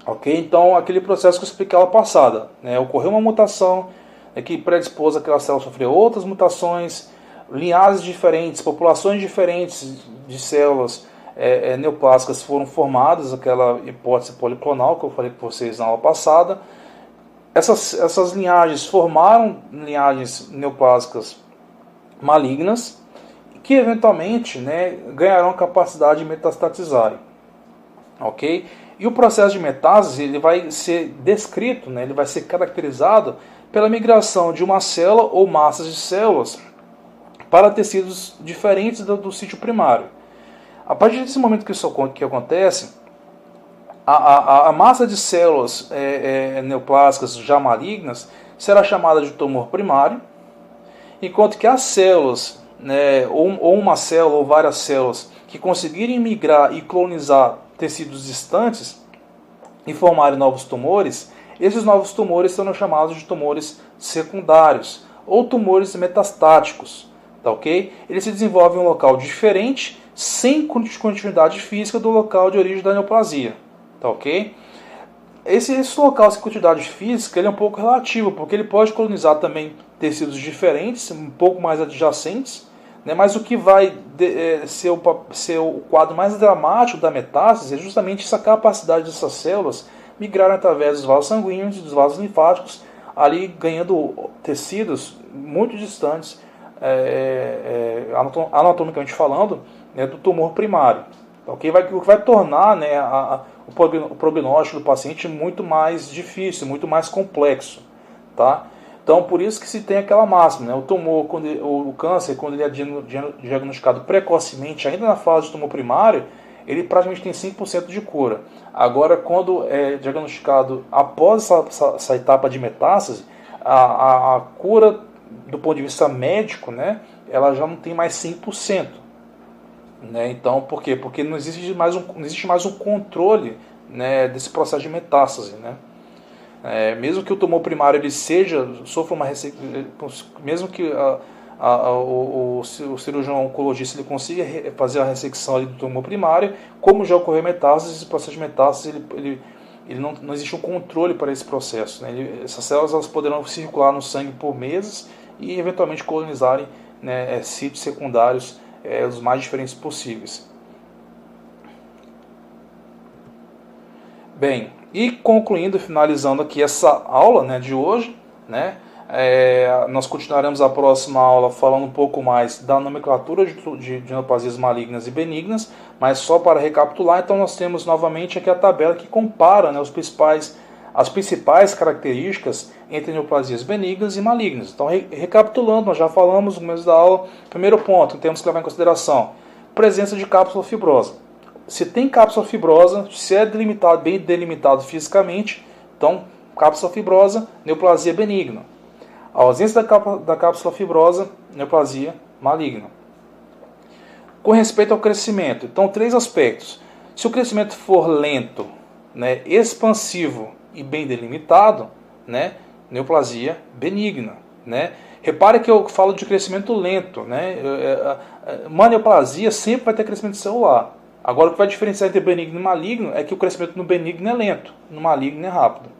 Ok? Então, aquele processo que eu expliquei na aula passada, né, ocorreu uma mutação que predispôs aquela célula a sofrer outras mutações, linhagens diferentes, populações diferentes de células neoplásicas foram formadas, aquela hipótese policlonal que eu falei com vocês na aula passada. Essas linhagens formaram linhagens neoplásicas malignas que eventualmente, né, ganharão a capacidade de metastatizarem. Ok? E o processo de metástase ele vai ser descrito, né, ele vai ser caracterizado pela migração de uma célula ou massas de células para tecidos diferentes do sítio primário. A partir desse momento que isso que acontece, a massa de células neoplásicas já malignas será chamada de tumor primário, enquanto que as células, né, ou uma célula ou várias células que conseguirem migrar e colonizar tecidos distantes e formarem novos tumores, esses novos tumores serão chamados de tumores secundários ou tumores metastáticos, tá ok? Eles se desenvolvem em um local diferente, sem continuidade física do local de origem da neoplasia, tá ok? Esse local sem continuidade física ele é um pouco relativo, porque ele pode colonizar também tecidos diferentes, um pouco mais adjacentes, né? Mas o que vai ser o quadro mais dramático da metástase é justamente essa capacidade dessas células migrarem através dos vasos sanguíneos e dos vasos linfáticos, ali ganhando tecidos muito distantes, anatomicamente falando, né, do tumor primário. Okay? O que vai tornar, né, o prognóstico do paciente muito mais difícil, muito mais complexo. Tá? Então, por isso que se tem aquela máxima, né? O tumor, o câncer, quando ele é diagnosticado precocemente, ainda na fase de tumor primário, ele praticamente tem 5% de cura. Agora, quando é diagnosticado após essa etapa de metástase, a cura, do ponto de vista médico, né, ela já não tem mais 100%. Né? Então, por quê? Porque não existe mais um controle, né, desse processo de metástase, né? Mesmo que o tumor primário ele sofra uma mesmo que o cirurgião oncologista ele consiga fazer a ressecção ali do tumor primário, como já ocorreu metástase, esse processo de metástase ele não existe um controle para esse processo, né? Essas células elas poderão circular no sangue por meses e eventualmente colonizarem, né, sítios secundários os mais diferentes possíveis. Bem, e concluindo, finalizando aqui essa aula, né, de hoje, né, nós continuaremos a próxima aula falando um pouco mais da nomenclatura de neoplasias malignas e benignas, mas só para recapitular, então nós temos novamente aqui a tabela que compara, né, as principais características entre neoplasias benignas e malignas. Então, recapitulando, nós já falamos no começo da aula, primeiro ponto que temos que levar em consideração, presença de cápsula fibrosa. Se tem cápsula fibrosa, se é bem delimitado fisicamente, então cápsula fibrosa, neoplasia benigna. A ausência da cápsula fibrosa, neoplasia maligna. Com respeito ao crescimento, então 3 aspectos. Se o crescimento for lento, né, expansivo e bem delimitado, né, neoplasia benigna. Né? Repare que eu falo de crescimento lento. Né? Uma neoplasia sempre vai ter crescimento celular. Agora, o que vai diferenciar entre benigno e maligno é que o crescimento no benigno é lento, no maligno é rápido.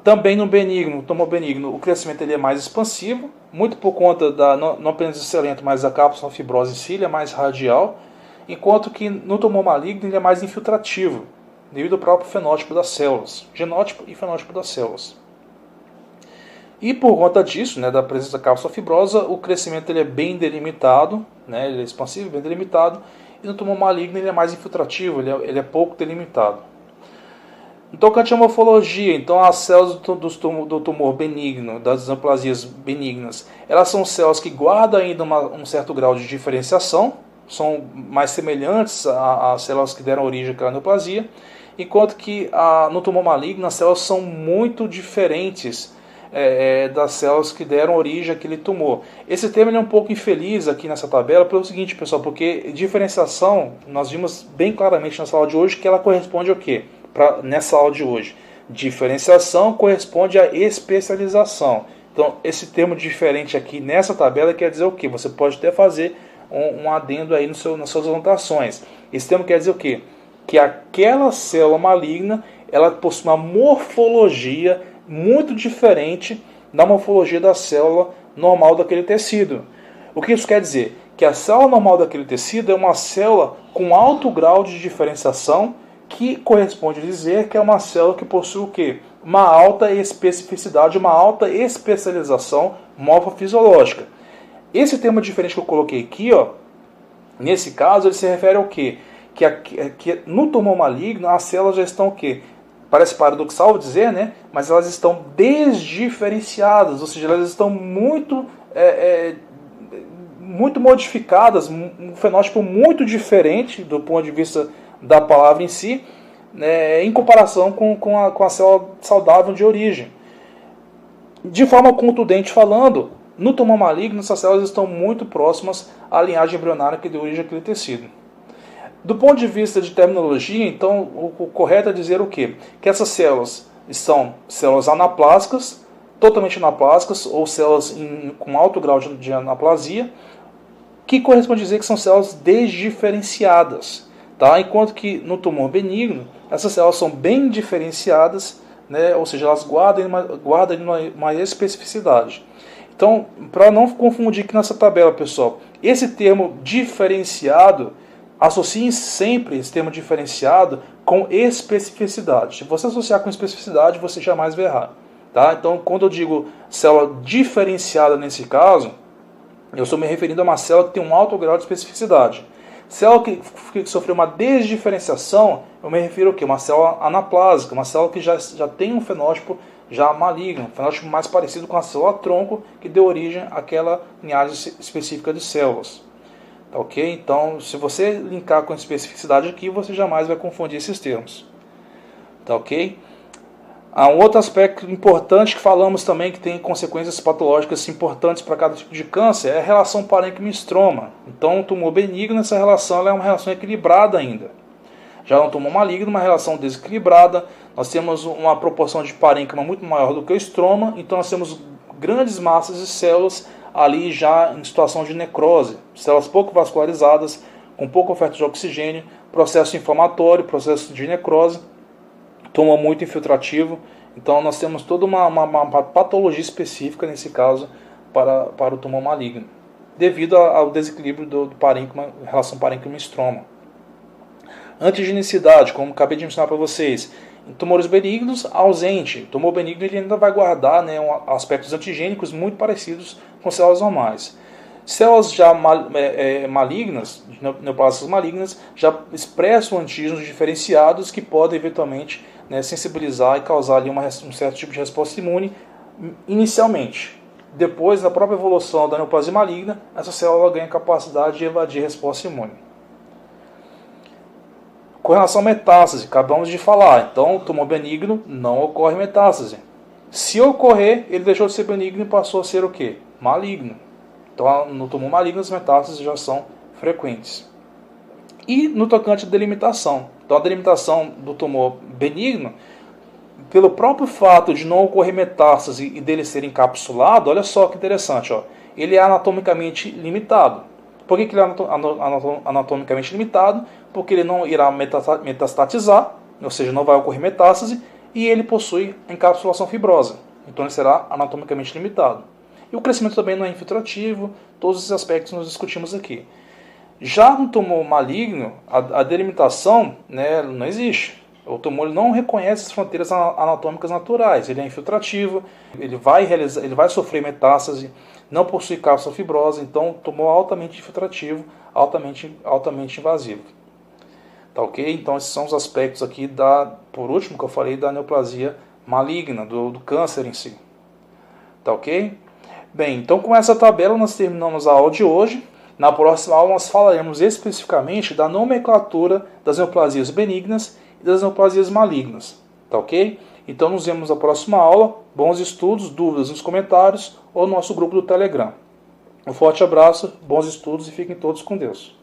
Também no tumor benigno, o crescimento ele é mais expansivo, muito por conta não apenas de ser lento, mas da cápsula fibrosa em si, ele é mais radial, enquanto que no tumor maligno ele é mais infiltrativo, devido ao próprio fenótipo das células, genótipo e fenótipo das células. E por conta disso, né, da presença da cápsula fibrosa, o crescimento ele é bem delimitado, né, ele é expansivo, bem delimitado, e no tumor maligno ele é mais infiltrativo, ele é pouco delimitado. No tocante à morfologia, então as células do tumor benigno, das neoplasias benignas, elas são células que guardam ainda um certo grau de diferenciação, são mais semelhantes às células que deram origem àquela neoplasia, enquanto que no tumor maligno as células são muito diferentes das células que deram origem àquele tumor. Esse termo é um pouco infeliz aqui nessa tabela pelo seguinte, pessoal, porque diferenciação, nós vimos bem claramente nessa aula de hoje que ela corresponde ao quê? Nessa aula de hoje. Diferenciação corresponde à especialização. Então, esse termo diferente aqui nessa tabela quer dizer o quê? Você pode até fazer um adendo aí nas suas anotações. Esse termo quer dizer o quê? Que aquela célula maligna ela possui uma morfologia muito diferente da morfologia da célula normal daquele tecido. O que isso quer dizer? Que a célula normal daquele tecido é uma célula com alto grau de diferenciação, que corresponde a dizer que é uma célula que possui o quê? Uma alta especificidade, uma alta especialização morfofisiológica. Esse termo diferente que eu coloquei aqui, ó, nesse caso, ele se refere ao quê? que no tumor maligno as células já estão o quê? Parece paradoxal dizer, né? Mas elas estão desdiferenciadas, ou seja, elas estão muito modificadas, um fenótipo muito diferente do ponto de vista da palavra em si, né, em comparação com a célula saudável de origem. De forma contundente falando, no tumor maligno, essas células estão muito próximas à linhagem embrionária que deu origem àquele tecido. Do ponto de vista de terminologia, então, o correto é dizer o quê? Que essas células são células anaplásicas, totalmente anaplásicas, ou células com alto grau de anaplasia, que corresponde a dizer que são células desdiferenciadas. Tá? Enquanto que no tumor benigno, essas células são bem diferenciadas, né? Ou seja, elas guardam uma especificidade. Então, para não confundir aqui nessa tabela, pessoal, esse termo diferenciado, associe sempre esse termo diferenciado com especificidade. Se você associar com especificidade, você jamais vai errar. Tá? Então, quando eu digo célula diferenciada nesse caso, eu estou me referindo a uma célula que tem um alto grau de especificidade. Célula que sofreu uma desdiferenciação, eu me refiro a quê? Uma célula anaplásica, uma célula que já tem um fenótipo já maligno, um fenótipo mais parecido com a célula tronco que deu origem àquela linhagem específica de células. Tá, ok? Então, se você linkar com especificidade aqui, você jamais vai confundir esses termos. Tá, ok? Há um outro aspecto importante que falamos também, que tem consequências patológicas importantes para cada tipo de câncer, é a relação parênquima-estroma. Então, o tumor benigno, essa relação é uma relação equilibrada ainda. Já no tumor maligno, uma relação desequilibrada, nós temos uma proporção de parênquima muito maior do que o estroma, então nós temos grandes massas de células ali já em situação de necrose, células pouco vascularizadas, com pouca oferta de oxigênio, processo inflamatório, processo de necrose, tumor muito infiltrativo. Então nós temos toda uma patologia específica nesse caso para o tumor maligno, devido ao desequilíbrio do parênquima, relação parênquima-estroma. Antigenicidade, como acabei de mencionar para vocês, em tumores benignos, ausente. O tumor benigno ele ainda vai guardar, né, aspectos antigênicos muito parecidos com células normais. Células já malignas, neoplasias malignas, já expressam antígenos diferenciados que podem eventualmente, né, sensibilizar e causar ali um certo tipo de resposta imune inicialmente. Depois, na própria evolução da neoplasia maligna, essa célula ganha capacidade de evadir resposta imune. Com relação à metástase, acabamos de falar, então o tumor benigno não ocorre metástase. Se ocorrer, ele deixou de ser benigno e passou a ser o quê? Maligno. Então no tumor maligno as metástases já são frequentes. E no tocante à delimitação. Então a delimitação do tumor benigno, pelo próprio fato de não ocorrer metástase e dele ser encapsulado, olha só que interessante, ó, ele é anatomicamente limitado. Por que ele é anatomicamente limitado? Porque ele não irá metastatizar, ou seja, não vai ocorrer metástase, e ele possui encapsulação fibrosa. Então ele será anatomicamente limitado. E o crescimento também não é infiltrativo, todos esses aspectos nós discutimos aqui. Já no tumor maligno, a delimitação, né, não existe. O tumor não reconhece as fronteiras anatômicas naturais, ele é infiltrativo, ele vai sofrer metástase, não possui cápsula fibrosa, então tumor altamente infiltrativo, altamente invasivo. Tá ok? Então esses são os aspectos aqui por último que eu falei da neoplasia maligna, do câncer em si. Tá ok? Bem, então com essa tabela nós terminamos a aula de hoje. Na próxima aula nós falaremos especificamente da nomenclatura das neoplasias benignas e das neoplasias malignas. Tá ok? Então nos vemos na próxima aula. Bons estudos, dúvidas nos comentários ou no nosso grupo do Telegram. Um forte abraço, bons estudos e fiquem todos com Deus.